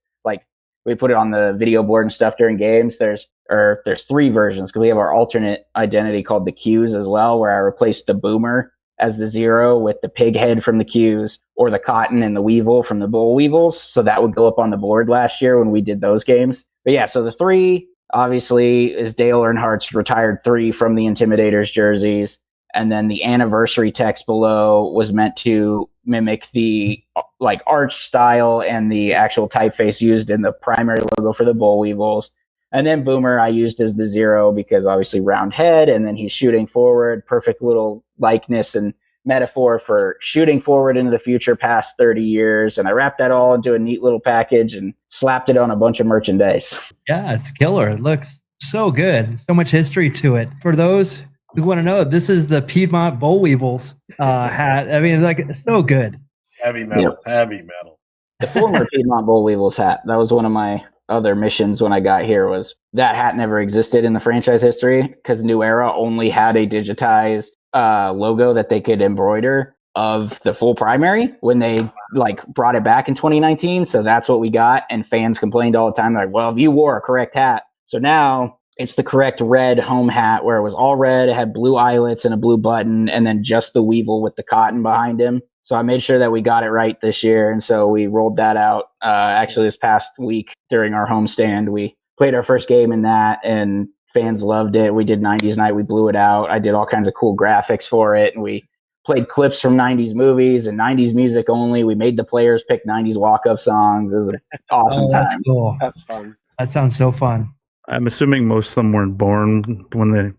We put it on the video board and stuff during games. There's 3 versions because we have our alternate identity called the Qs as well, where I replaced the Boomer as the 0 with the pig head from the Qs or the cotton and the weevil from the bull weevils. So that would go up on the board last year when we did those games. But yeah, so the 3 obviously is Dale Earnhardt's retired 3 from the Intimidators jerseys. And then the anniversary text below was meant to mimic the like arch style and the actual typeface used in the primary logo for the bull weevils. And then Boomer I used as the 0 because obviously round head, and then he's shooting forward, perfect little likeness and metaphor for shooting forward into the future past 30 years. And I wrapped that all into a neat little package and slapped it on a bunch of merchandise. Yeah, it's killer. It looks so good. So much history to it. For those who want to know, this is the Piedmont Bull Weevils hat. I mean, like, it's so good. Heavy metal, heavy metal. The former Piedmont Bull Weevils hat. That was one of my other missions when I got here. Was that hat never existed in the franchise history because New Era only had a digitized logo that they could embroider of the full primary when they like brought it back in 2019. So that's what we got, and fans complained all the time. They're like, well, if you wore a correct hat. So now it's the correct red home hat where it was all red. It had blue eyelets and a blue button, and then just the weevil with the cotton behind him. So I made sure that we got it right this year. And so we rolled that out actually this past week during our homestand. We played our first game in that, and fans loved it. We did 90s night. We blew it out. I did all kinds of cool graphics for it. And we played clips from 90s movies and 90s music only. We made the players pick 90s walk-up songs. It was an awesome That's time. cool. That's fun. That sounds so fun. I'm assuming most of them weren't born when they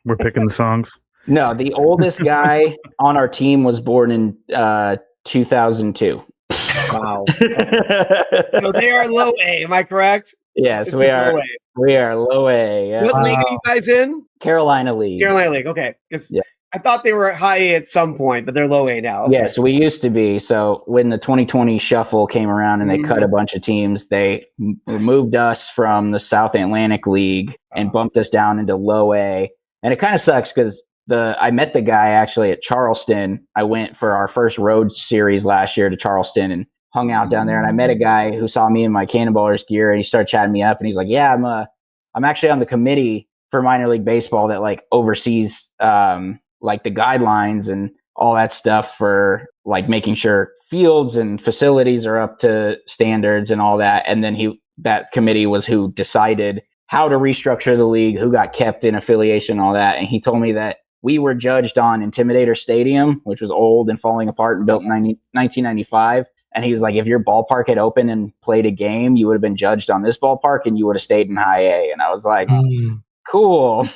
were picking the songs. No, the oldest guy on our team was born in 2002. Wow. So they are low A, am I correct? Yes, This we is are. low A. We are low A. Yeah. What league are you guys in? Carolina League. Carolina League. Okay. 'Cause Yeah. I thought they were high A at some point, but they're low A now. Okay. Yes, we used to be. So when the 2020 shuffle came around and they cut a bunch of teams, they removed us from the South Atlantic League and bumped us down into low A. And it kind of sucks because I met the guy actually at Charleston. I went for our first road series last year to Charleston and hung out down there. And I met a guy who saw me in my Cannonballers gear, and he started chatting me up. And he's like, "Yeah, I'm actually on the committee for minor league baseball that like oversees like the guidelines and all that stuff for like making sure fields and facilities are up to standards and all that." And then that committee was who decided how to restructure the league, who got kept in affiliation, all that. And he told me that we were judged on Intimidator Stadium, which was old and falling apart and built in 1995. And he was like, if your ballpark had opened and played a game, you would have been judged on this ballpark and you would have stayed in high A. And I was like, cool.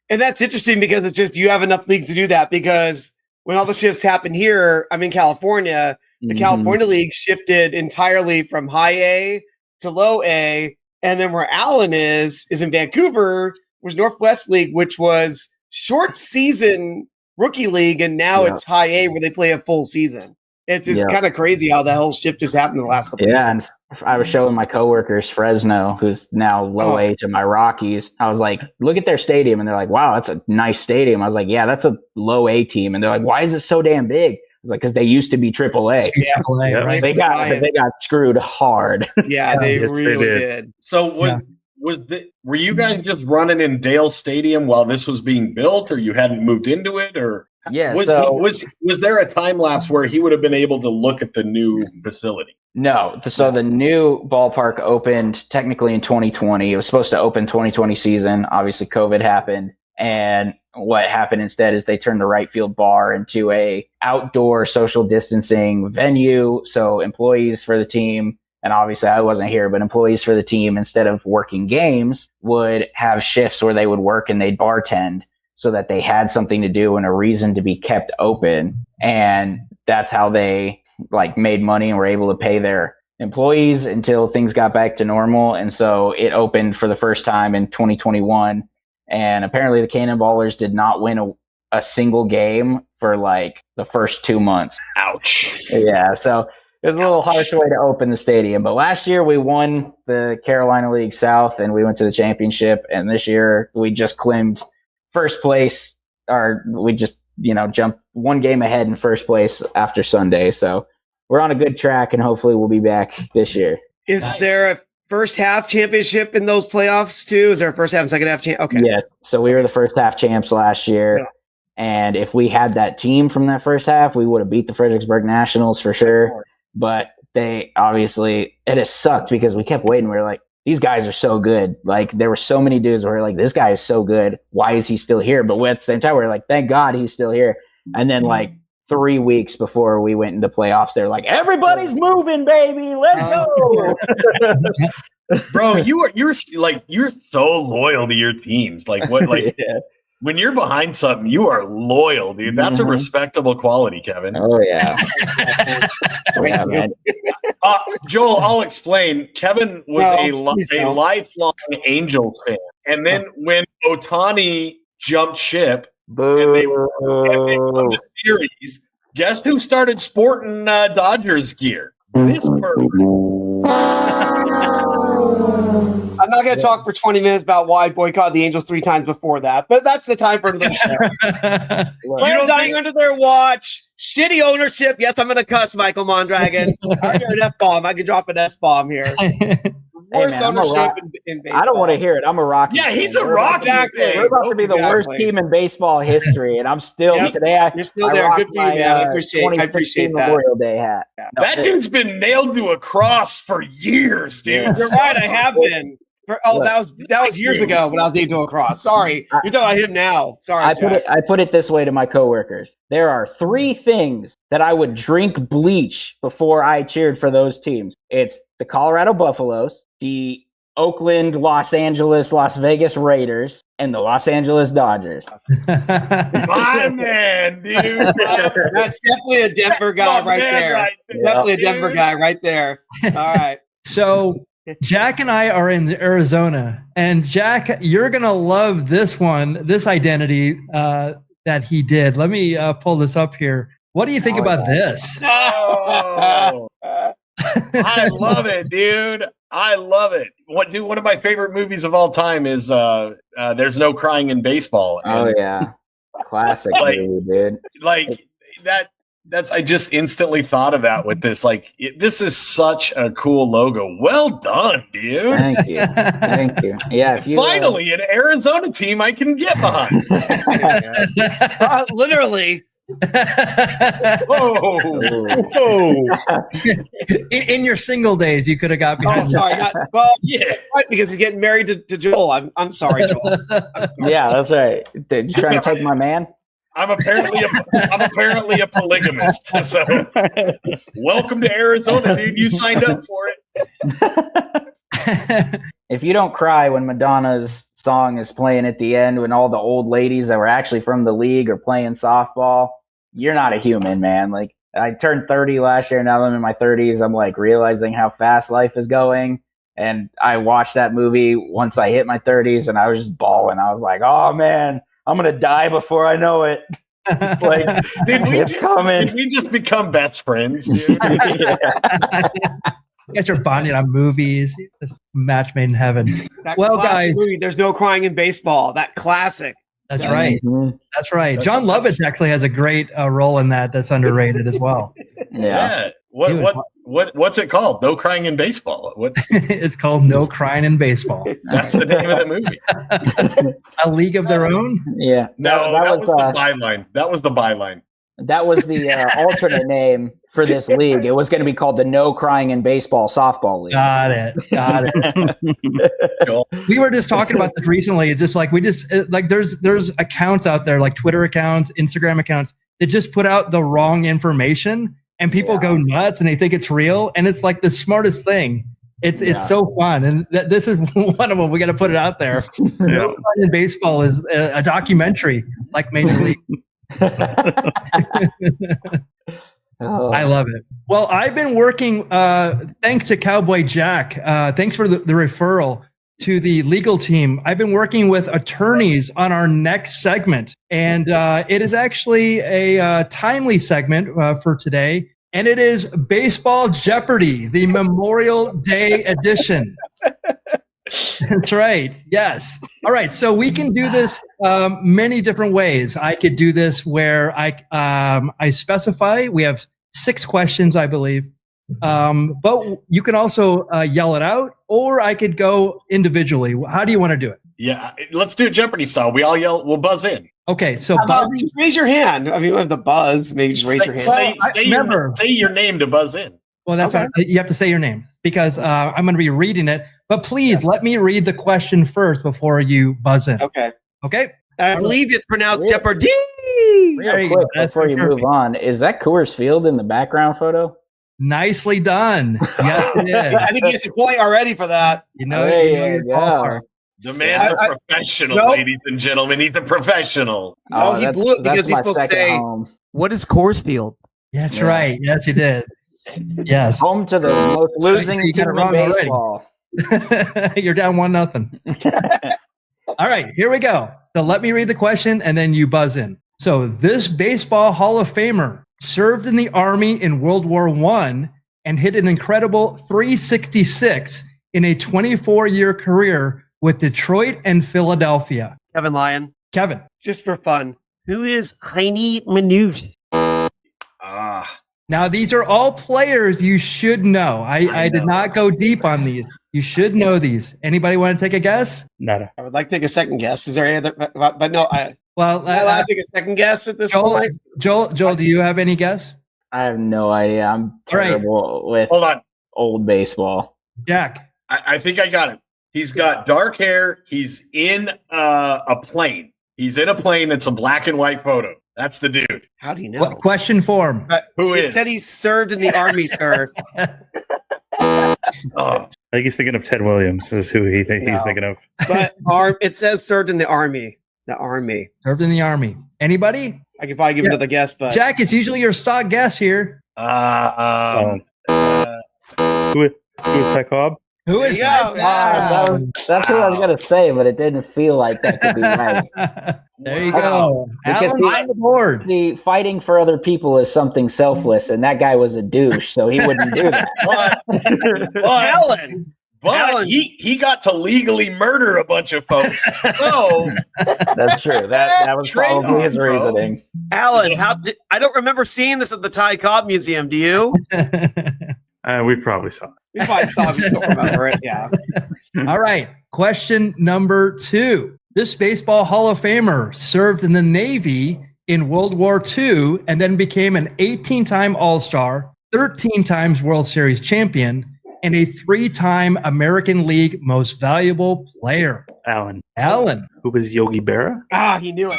And that's interesting because it's just you have enough leagues to do that, because when all the shifts happen here, I'm in California, the California League shifted entirely from high A to low A. And then where Allan is in Vancouver, was Northwest League, which was short season rookie league, and now it's high A where they play a full season. It's just kind of crazy how the whole shift has happened in the last couple of years. And I was showing my coworkers Fresno, who's now low A to my Rockies. I was like, look at their stadium. And they're like, wow, that's a nice stadium. I was like, yeah, that's a low A team. And they're like, why is it so damn big? I was like, because they used to be AAA. AAA, right? They got screwed hard. Yeah, they Yes, they really did. did. So were you guys just running in Dale Stadium while this was being built, or you hadn't moved into it, or Yeah. was there a time lapse where he would have been able to look at the new facility? No. So the new ballpark opened technically in 2020. It was supposed to open 2020 season. Obviously, COVID happened. And what happened instead is they turned the right field bar into a outdoor social distancing venue. So employees for the team, and obviously I wasn't here, but employees for the team, instead of working games, would have shifts where they would work and they'd bartend so that they had something to do and a reason to be kept open. And that's how they like made money and were able to pay their employees until things got back to normal. And so it opened for the first time in 2021. And apparently the Cannonballers did not win a single game for like the first 2 months. Ouch. Yeah. So it was a little harsh way to open the stadium. But last year we won the Carolina League South and we went to the championship. And this year we just climbed first place, or we just, jumped one game ahead in first place after Sunday. So we're on a good track and hopefully we'll be back this year. Is there a first half championship in those playoffs too? Is there a first half and second half champ? Okay. Yes. So we were the first half champs last year. And if we had that team from that first half, we would have beat the Fredericksburg Nationals for sure. But they obviously, it has sucked because we kept waiting. We were like, these guys are so good. Like, there were so many dudes where we were like, this guy is so good. Why is he still here? But at the same time, we were like, thank God he's still here. And then like 3 weeks before we went into playoffs, they're like, everybody's moving, baby. Let's go. Bro, you're so loyal to your teams. Like what? Like when you're behind something, you are loyal, dude. That's a respectable quality, Kevin. Oh yeah, yeah, man. Joel, I'll explain. Kevin was a lifelong Angels fan, and then when Ohtani jumped ship and they won the series, guess who started sporting Dodgers gear? This pervert. I'm not going to talk for 20 minutes about why I boycotted the Angels 3 times before that, but that's the time for another show. Players dying under their watch, shitty ownership. Yes, I'm going to cuss Michael Mondragon. I hear an F-bomb. I can drop an S-bomb here. Worst ownership in baseball. I don't want to hear it. I'm a Rocky. Yeah, he's a Rocky. Exactly. We're about to be the worst team in baseball history, and I'm still today. You're still there. Good for you, man. I appreciate that. Memorial Day hat. Yeah. That dude's been nailed to a cross for years, dude. You're right. I have been. That was years ago when I was nailed to a cross. Sorry, you're talking about him now. Sorry, I put it this way to my coworkers: there are 3 things that I would drink bleach before I cheered for those teams. It's the Colorado Buffaloes, the Oakland, Los Angeles, Las Vegas Raiders, and the Los Angeles Dodgers. My man, dude. That's definitely a Denver guy right there. Definitely a Denver guy right there. All right. So Jack and I are in Arizona, and Jack, you're going to love this identity that he did. Let me pull this up here. What do you think about this? Oh, I love it, dude. I love it. One of my favorite movies of all time is There's No Crying in Baseball. Oh yeah. Classic movie, dude. Like I just instantly thought of that with this. Like, this is such a cool logo. Well done, dude. Thank you. Yeah. If you, finally, an Arizona team I can get behind. Literally. In your single days, you could have got behind. Oh, sorry. It's right because he's getting married to Joel. I'm sorry, Joel. Yeah, that's right. You trying to take my man? I'm apparently a polygamist. So welcome to Arizona, dude. You signed up for it. If you don't cry when Madonna's song is playing at the end, when all the old ladies that were actually from the league are playing softball, you're not a human, man. Like, I turned 30 last year. Now that I'm in my 30s, I'm like realizing how fast life is going. And I watched that movie once I hit my 30s, and I was just bawling. I was like, oh man, I'm going to die before I know it. Like, did we just become best friends, dude? You guys are bonding on movies. This match made in heaven. Guys, movie, There's No Crying in Baseball. That classic. That's right. That's right. John Lovitz actually has a great role in that. That's underrated as well. Yeah. What's it called? No Crying in Baseball. It's called No Crying in Baseball. That's the name of the movie. A League of Their Own? Yeah. No, that was the byline. That was the byline. That was the alternate name for this league. It was going to be called the No Crying in Baseball Softball League. Got it. We were just talking about this recently. It's just like there's accounts out there, like Twitter accounts, Instagram accounts, that just put out the wrong information, and people go nuts and they think it's real, and it's like the smartest thing. It's so fun, and this is one of them. We got to put it out there. No Crying in Baseball is a documentary, like Major League. I love it. Well, I've been working, thanks to Cowboy Jack. Thanks for the referral to the legal team. I've been working with attorneys on our next segment, and it is actually a timely segment for today, and it is Baseball Jeopardy, the Memorial Day edition. That's right. Yes. All right. So we can do this many different ways. I could do this where I specify. We have 6 questions, I believe. But you can also yell it out, or I could go individually. How do you want to do it? Yeah, let's do it Jeopardy style. We all yell. We'll buzz in. Okay, so How about buzzing. just raise your hand. I mean, we have the buzz. Maybe just raise your hand. Say your name to buzz in. Well, that's Okay. what, you have to say your name because I'm going to be reading it. But please let me read the question first before you buzz in. Okay. Okay. I believe it's pronounced Jeopardy. There Real you quick, go. That's before you perfect. move on, is that Coors Field in the background photo? Nicely done. Yes, it is. I think he gets a point already for that. You know, There you know you your go. ballpark. The man's I- a professional, Nope. ladies and gentlemen. He's a professional. No, he blew it because he's my supposed to second say- home. What is Coors Field? That's Yeah. right. Yes, you did. Yes. Home to the most So losing you got it team in wrong already. baseball. You're down 1-0. All right, here we go. So let me read the question and then you buzz in. So this baseball Hall of Famer served in the Army in World War I and hit an incredible 366 in a 24-year career with Detroit and Philadelphia. Kevin Lyon. Kevin. Just for fun. Who is Heine Minute? Now, these are all players you should know. I did not go deep on these. You should know these. Anybody want to take a guess? Nada. I would like to take a second guess. Is there any other? But no, Well, am I allowed to take a second guess at this point? Joel, do you have any guess? I have no idea. I'm All right. terrible with Hold on. old baseball. Jack. I think I got it. He's got dark hair. He's in a plane. He's in a plane. It's a black and white photo. That's the dude. How do you know? What question form? Who It is? said he served in the army, sir. Oh, I think he's thinking of Ted Williams is who he's No. thinking of. But it says served in the army. The army. Served in the Army. Anybody? I could probably give another guess, but Jack, it's usually your stock guess here. Who is Ty Cobb? Who There is you that? go. That's what I was gonna say, but it didn't feel like that could be right. There you go. Because Allan on the board. The fighting for other people is something selfless, and that guy was a douche, so he wouldn't do that. Allan. but Allan. he got to legally murder a bunch of folks. So That's true. That was Trade probably his off, bro. reasoning. Allan, I don't remember seeing this at the Ty Cobb Museum. Do you? We probably saw it. We probably saw it. We just don't remember it. Yeah. All right. Question number 2. This baseball Hall of Famer served in the Navy in World War II and then became an 18-time All-Star, 13 times World Series champion, and a 3-time American League Most Valuable Player. Allan. Allan. Who was Yogi Berra? Ah, he knew it.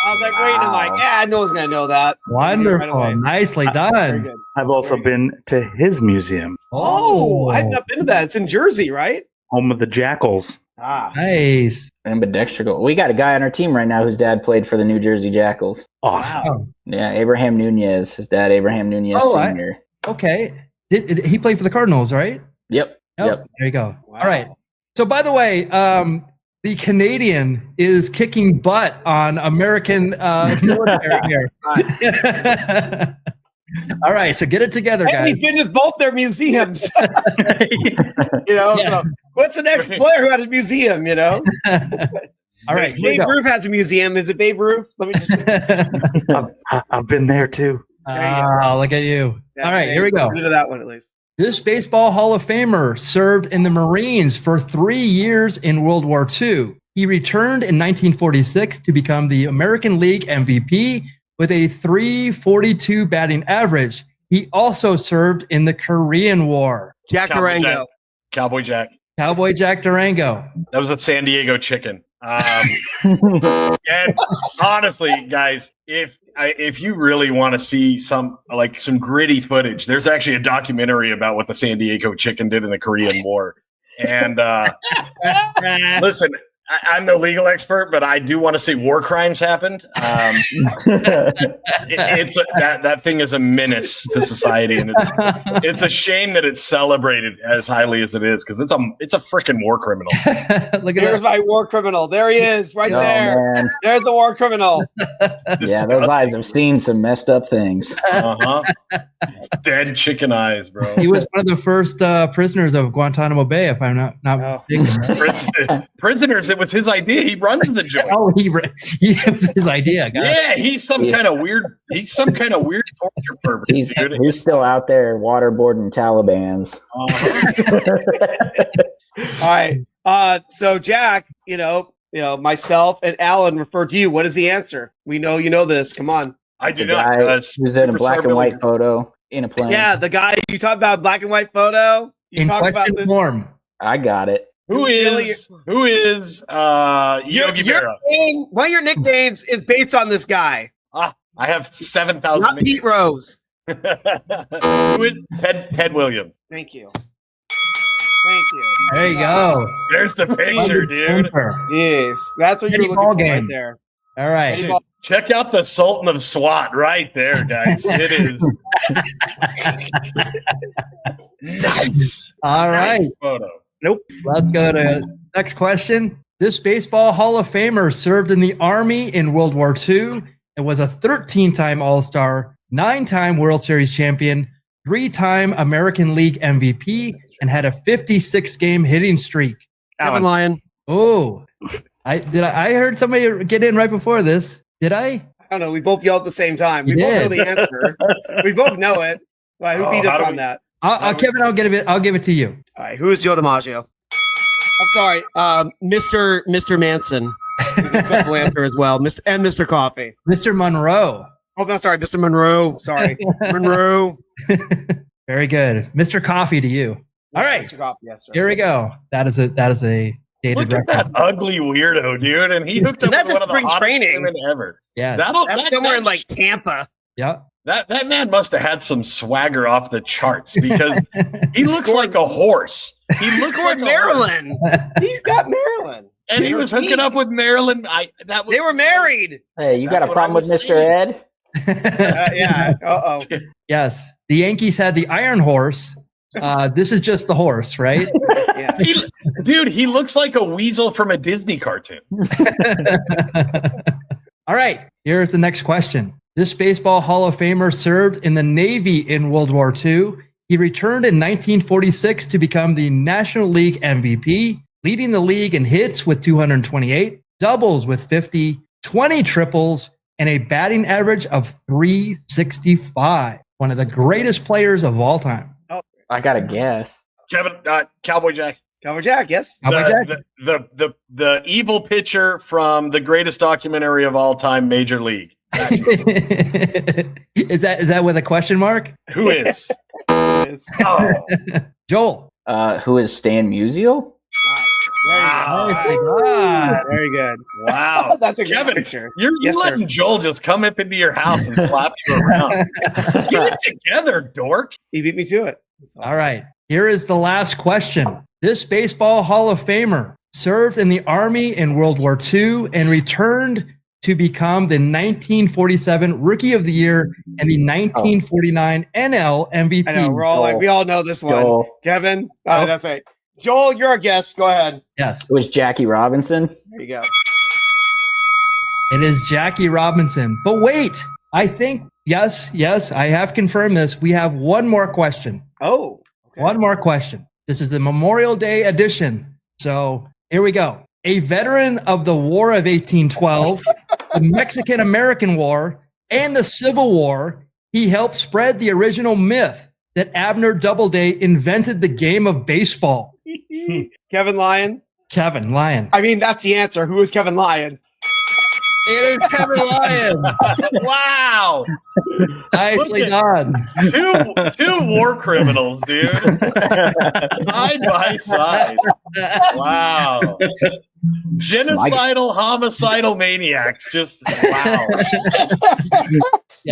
I was like, wait, I'm like, I know he's gonna know that. Wonderful. Right away. Nicely Very done. good. I've also been to his museum, Oh, I've not been to that. It's in Jersey, right? home of the Jackals. Ah, Nice. Ambidextrical. We got a guy on our team right now whose dad played for the New Jersey Jackals. Awesome. Wow. Yeah, Abraham Nunez. His dad, Abraham Nunez Oh, Sr. Okay. He played for the Cardinals, right? Yep. Oh, Yep. There you go. wow. All right. So, by the way, the Canadian is kicking butt on American military here. All right. So get it together, Hey, guys. he's been to both their museums. So what's the next player who has a museum? All right. Here we Babe go. Ruth has a museum. Is it Babe Ruth? Let me just. I've been there too. Look at you. All right. Here we go. Into that one at least. This baseball Hall of Famer served in the Marines for 3 years in World War II. He returned in 1946 to become the American League MVP with a .342 batting average. He also served in the Korean War. Jack Cowboy Durango. Cowboy Jack. Cowboy Jack Durango. That was a San Diego chicken. And honestly, guys, if you really want to see some gritty footage, there's actually a documentary about what the San Diego chicken did in the Korean War. And listen, I'm no legal expert, but I do want to see war crimes happened. That thing is a menace to society, and it's a shame that it's celebrated as highly as it is because it's a freaking war criminal. Look at There's that. my war criminal. There he is, right Oh, there. man. There's the war criminal. Yeah, those eyes have seen some messed up things. Dead chicken eyes, bro. He was one of the first prisoners of Guantanamo Bay, if I'm not Oh. mistaken. Right? Prisoners, it was his idea. He runs the joint. Oh, he was his idea. Guys. Yeah, he's some kind of weird torture pervert. He's still out there waterboarding Talibans. All right. So Jack, myself and Allan refer to you. What is the answer? We know you know this. Come on. I do The not. guy who's in a black and white photo in a plane. Yeah, the guy you talk about, black and white photo. You In talk about question this. form. I got it. Who is Yogi Berra? One of your nicknames is based on this guy. I have 7,000. Not Pete Rose. Who is Ted Williams? Thank you. There you go. There's the picture, dude. Yes, that's what Any you're ball looking for game. right there. All right. Check out the Sultan of SWAT right there, guys. It is nice. All right. Nice photo. Let's go to next question. This baseball Hall of Famer served in the Army in World War II and was a 13-time All-Star, 9-time World Series champion, 3-time American League MVP, and had a 56-game hitting streak. Kevin Lyon. Oh, I heard somebody get in right before this. Did I? I don't know. We both yelled at the same time. We You both know did. the answer. We both know it. All right, who beat us on that? Kevin, I'll give it to you. All right, who is Joe DiMaggio? I'm sorry, Mr. Manson. Is the acceptable answer as well. Mr. Coffee. Mr. Monroe. Oh, no, sorry, Mr. Monroe. Sorry, Monroe. Very good. Mr. Coffee to you. All right. Mr. Coffee, yes, sir. Here we go. That is a dated Look at record. that ugly weirdo, dude. And he hooked up That's with in one of the spring hottest training. women ever. Yes. That's somewhere in like Tampa. Yeah. That man must have had some swagger off the charts because he looks like a horse. He looks like Maryland. He's got Maryland. And he was hooking up with Marilyn. They were married. Hey, you got That's a what problem I with was Mr. saying. Ed? Yeah. Uh-oh. Yes. The Yankees had the Iron Horse. This is just the horse, right? Yeah. Dude, he looks like a weasel from a Disney cartoon. All right. Here's the next question. This baseball Hall of Famer served in the Navy in World War II. He returned in 1946 to become the National League MVP, leading the league in hits with 228, doubles with 50, 20 triples, and a batting average of 365. One of the greatest players of all time. I got to guess. Cowboy Jack. Cowboy Jack, yes. The evil pitcher from the greatest documentary of all time, Major League. Is that with a question mark? Who is? Joel. Who is Stan Musial? Wow. Very good. Wow. That's a good Kevin, picture. You're Yes, sir. letting Joel just come up into your house and slap you around. Get it together, dork. He beat me to it. All right. Here is the last question. This baseball Hall of Famer served in the Army in World War II and returned to become the 1947 Rookie of the Year and the 1949 NL MVP. I know. We all know this one. Joel. Kevin. That's right. Joel, you're our guest. Go ahead. Yes. It was Jackie Robinson. There you go. It is Jackie Robinson. But wait, I think, yes, I have confirmed this. We have one more question. Oh. Okay. One more question. This is the Memorial Day edition. So here we go. A veteran of the War of 1812, the Mexican-American War, and the Civil War, he helped spread the original myth that Abner Doubleday invented the game of baseball. Kevin Lyon. Kevin Lyon. I mean, that's the answer. Who is Kevin Lyon? It is Kevin Lyon. Wow. Nicely done. Two war criminals, dude. Side by side. Wow. Genocidal, homicidal maniacs. Just wow.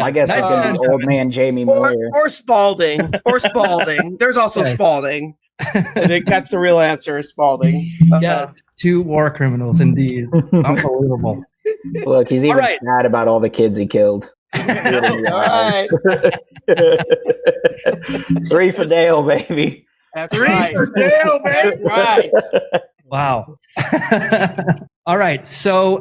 I guess Nice it's going to done. be old man Jamie Moyer. Or Spalding. Or Spalding. There's also Okay. Spalding. I think that's the real answer, is Spalding. Yeah, two war criminals indeed. Unbelievable. Look, he's even right. sad about all the kids he killed. All right. 3 for Dale, baby. That's right. That's right. Wow. All right. So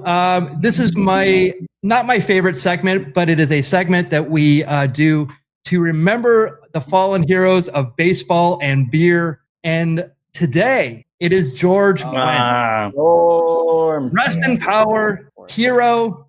this is not my favorite segment, but it is a segment that we do to remember the fallen heroes of baseball and beer. And today it is George Wendt. Storm. Rest in power, hero.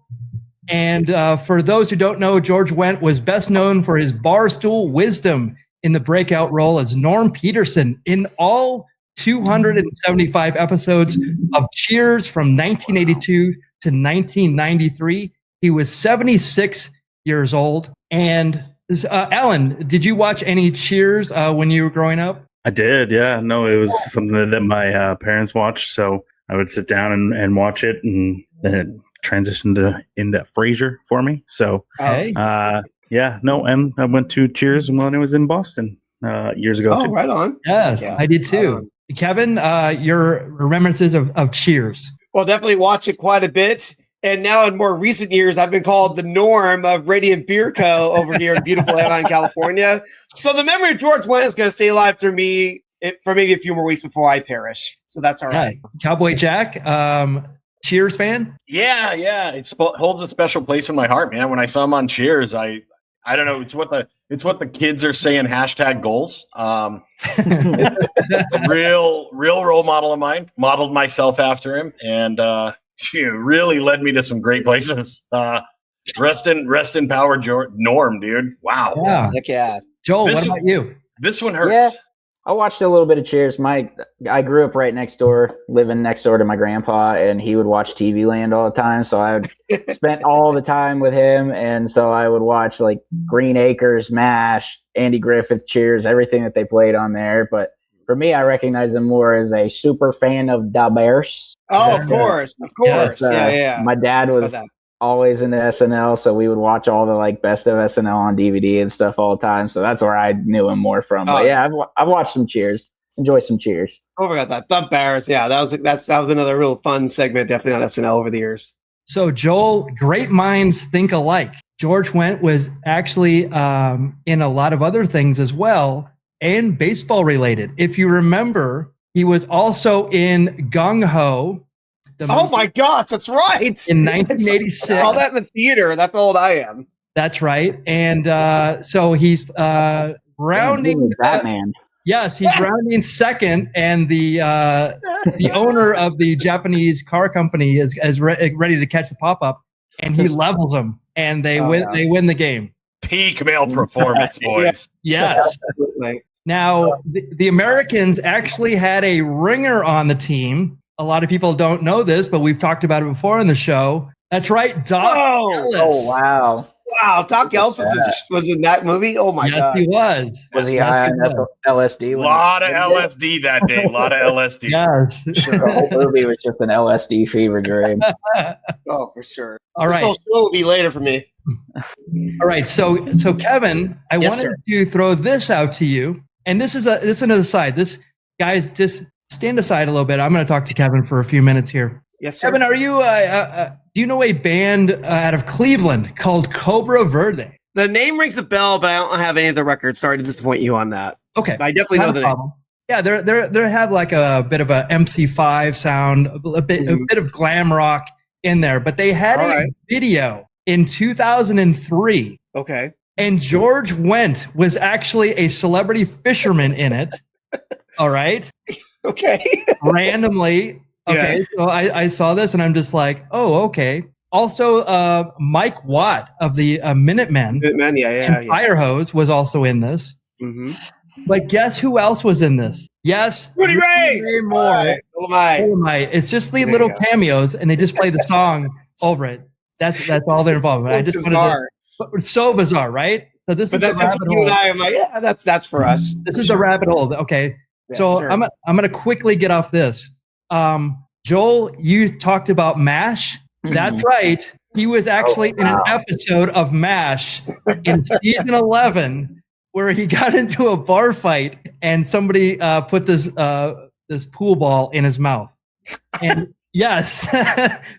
And for those who don't know, George Wendt was best known for his barstool wisdom in the breakout role as Norm Peterson in all 275 episodes of Cheers from 1982 to 1993. He was 76 years old. And Allan, did you watch any Cheers when you were growing up? I did, yeah. No, it was something that my parents watched, so I would sit down and watch it, and then it transitioned into Frasier for me. So, and I went to Cheers when I was in Boston years ago. Oh, too. right on. Yes, Yeah. I did too. Kevin, your remembrances of Cheers. Well, definitely watch it quite a bit. And now in more recent years, I've been called the norm of Radiant Beer Co. over here in beautiful Lyon, California. So the memory of George Wendt is going to stay alive for me for maybe a few more weeks before I perish. So that's all right. Cowboy Jack, Cheers fan? Yeah. It holds a special place in my heart, man. When I saw him on Cheers, I don't know. It's what the kids are saying. #goals. Real role model of mine. Modeled myself after him, and really led me to some great places. Rest in power, Norm, dude. Wow. Yeah. Heck yeah. Joel, what about you? This one hurts. Yeah, I watched a little bit of Cheers. I grew up right next door, living next door to my grandpa, and he would watch TV Land all the time. So I would spent all the time with him, and so I would watch like Green Acres, MASH, Andy Griffith, Cheers, everything that they played on there. But for me, I recognize him more as a super fan of Da Bears. Oh, of course. Yes, Yeah. My dad was always into SNL, so we would watch all the like best of SNL on DVD and stuff all the time. So that's where I knew him more from. But yeah, I've watched some Cheers. Enjoy some Cheers. Oh, I forgot that. The Bears. Yeah, that was another real fun segment, definitely on SNL over the years. So Joel, great minds think alike. George Wendt was actually in a lot of other things as well, and baseball related. If you remember, he was also in Gung Ho. Oh my gosh, that's right. In 1986. I saw that in the theater. That's how old I am. That's right. And so he's rounding Batman. Yes, he's rounding second, and the owner of the Japanese car company is ready to catch the pop-up, and he levels him, and they win. Yeah. They win the game. Peak male performance, boys. Yes. Now, the Americans actually had a ringer on the team. A lot of people don't know this, but we've talked about it before on the show. That's right, Doc Ellis. Oh, wow. Wow, Doc Ellis was in that movie? Oh, my God. Yes, he was. Was he high on LSD? A lot of LSD that day. A lot of LSD. Yes. The whole movie was just an LSD fever dream. Oh, for sure. All right. This whole show will be later for me. All right. So Kevin, I wanted to throw this out to you. And this is an aside. This, guys, just stand aside a little bit. I'm going to talk to Kevin for a few minutes here. Yes, sir. Kevin, are you? Do you know a band out of Cleveland called Cobra Verde? The name rings a bell, but I don't have any of the records. Sorry to disappoint you on that. Okay, but I definitely know the name. Yeah, they have like a bit of a MC5 sound, a bit of glam rock in there. But they had a video in 2003. Okay. And George Wendt was actually a celebrity fisherman in it. All right. Okay. Randomly. Okay. Yes. So I saw this and I'm just like, oh, okay. Also, Mike Watt of the Minutemen. And Fire Hose was also in this. Mm-hmm. But guess who else was in this? Yes. Rudy Ray Moore. Dolomite. It's just the little cameos and they just play the song over it. That's all they're involved with. I just wanted to, it's so bizarre, right? So this is the rabbit hole. You and I am like, yeah, that's for us. This is the rabbit hole. Okay. Yes, so sir. I'm gonna quickly get off this. Joel, you talked about MASH. That's right. He was actually in an episode of MASH in season 11 where he got into a bar fight and somebody put this pool ball in his mouth. And yes.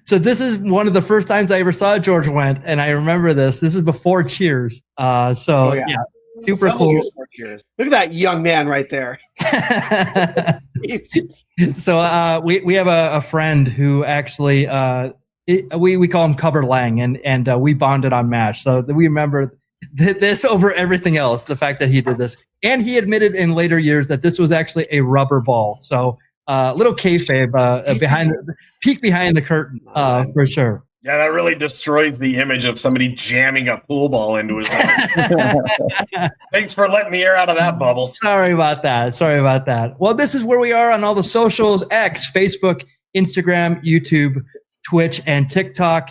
So this is one of the first times I ever saw George Wendt, and I remember this. This is before Cheers. Yeah, super cool. Look at that young man right there. So we have a friend who actually we call him Cubber Lang, and we bonded on MASH. So we remember this over everything else. The fact that he did this, and he admitted in later years that this was actually a rubber ball. So little kayfabe behind the curtain for sure. Yeah, that really destroys the image of somebody jamming a pool ball into his mouth. Thanks for letting the air out of that bubble. Sorry about that. Well, this is where we are on all the socials: X, Facebook, Instagram, YouTube, Twitch, and TikTok.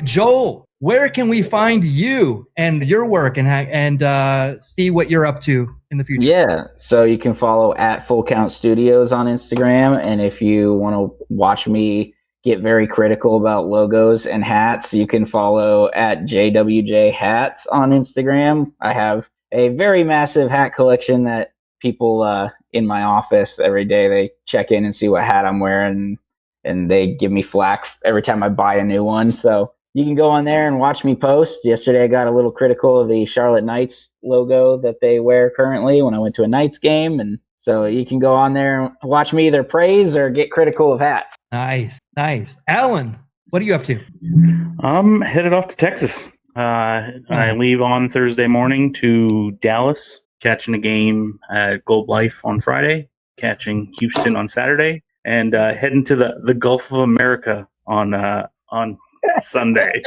Joel, where can we find you and your work and see what you're up to in the future? Yeah, so you can follow at Full Count Studios on Instagram, and if you want to watch me get very critical about logos and hats, you can follow at JWJ Hats on Instagram. I have a very massive hat collection that people in my office every day, they check in and see what hat I'm wearing, and they give me flack every time I buy a new one. So you can go on there and watch me post. Yesterday I got a little critical of the Charlotte Knights logo that they wear currently when I went to a Knights game, and so you can go on there and watch me either praise or get critical of hats. Nice. Allan, what are you up to? I'm headed off to Texas. I leave on Thursday morning to Dallas, catching a game at Globe Life on Friday, catching Houston on Saturday, and heading to the Gulf of America on Sunday.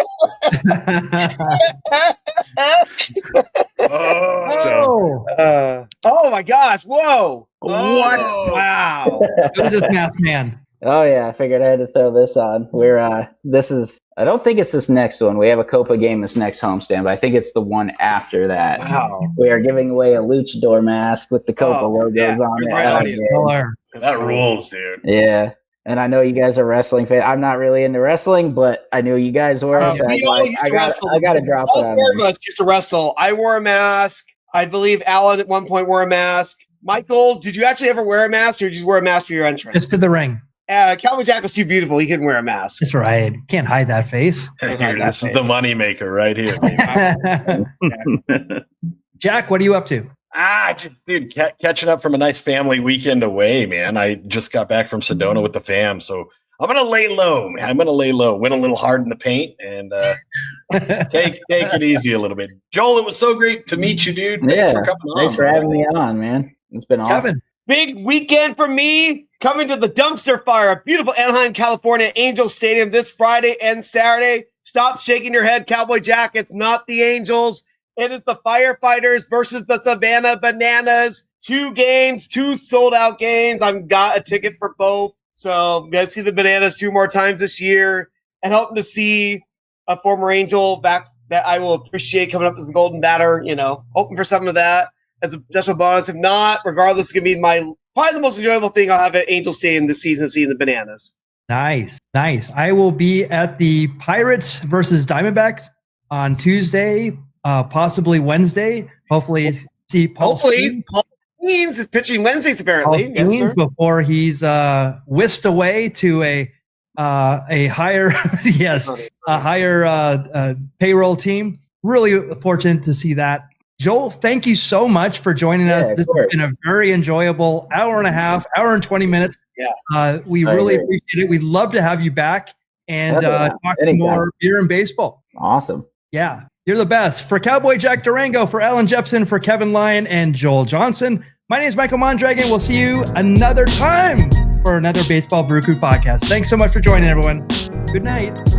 Oh my gosh! Whoa! What? Wow! Who's this masked man? Oh yeah, I figured I had to throw this on. I don't think it's this next one. We have a Copa game this next homestand, but I think it's the one after that. Wow! We are giving away a luchador mask with the Copa logos on it. Right. That rules, dude. Yeah. And I know you guys are wrestling fans. I'm not really into wrestling, but I knew you guys were. So We all used to wrestle. I got to drop All it on four of there. us used to wrestle. I wore a mask. I believe Allan at one point wore a mask. Michael, did you actually ever wear a mask, or did you just wear a mask for your entrance? Just to the ring. Cowboy Jack was too beautiful. He couldn't wear a mask. That's right. Can't hide that face. This is the moneymaker right here. Jack, what are you up to? Dude, catching up from a nice family weekend away, man. I just got back from Sedona with the fam, so I'm gonna lay low, man. I'm gonna lay low, win a little hard in the paint, and take it easy a little bit. Joel, it was so great to meet you, dude. Thanks for coming on. Thanks for having me on, man. It's been awesome. Kevin. Big weekend for me. Coming to the dumpster fire of beautiful Anaheim, California, Angels Stadium this Friday and Saturday. Stop shaking your head, Cowboy Jack. It's not the Angels. It is the Firefighters versus the Savannah Bananas. 2 games, 2 sold-out games. I've got a ticket for both. So I'm going to see the Bananas 2 more times this year, and hoping to see a former Angel back that I will appreciate coming up as the Golden Batter. Hoping for something of that as a special bonus. If not, regardless, it's going to be probably the most enjoyable thing I'll have at Angel Stadium this season of seeing the Bananas. Nice. I will be at the Pirates versus Diamondbacks on Tuesday, possibly Wednesday. Hopefully, see Paul Skeens. Paul Skeens is pitching Wednesdays apparently. Yes, sir. Before he's whisked away to a higher payroll team. Really fortunate to see that. Joel, thank you so much for joining us. This has been a very enjoyable hour and a half, hour and 20 minutes. Yeah. We really appreciate it. We'd love to have you back and talk some more beer and baseball. Awesome. Yeah, you're the best. For Cowboy Jack Durango, for Allan Jepsen, for Kevin Lyon, and Joel Johnson, my name is Michael Mondragon. We'll see you another time for another Baseball Brew Crew podcast. Thanks so much for joining, everyone. Good night.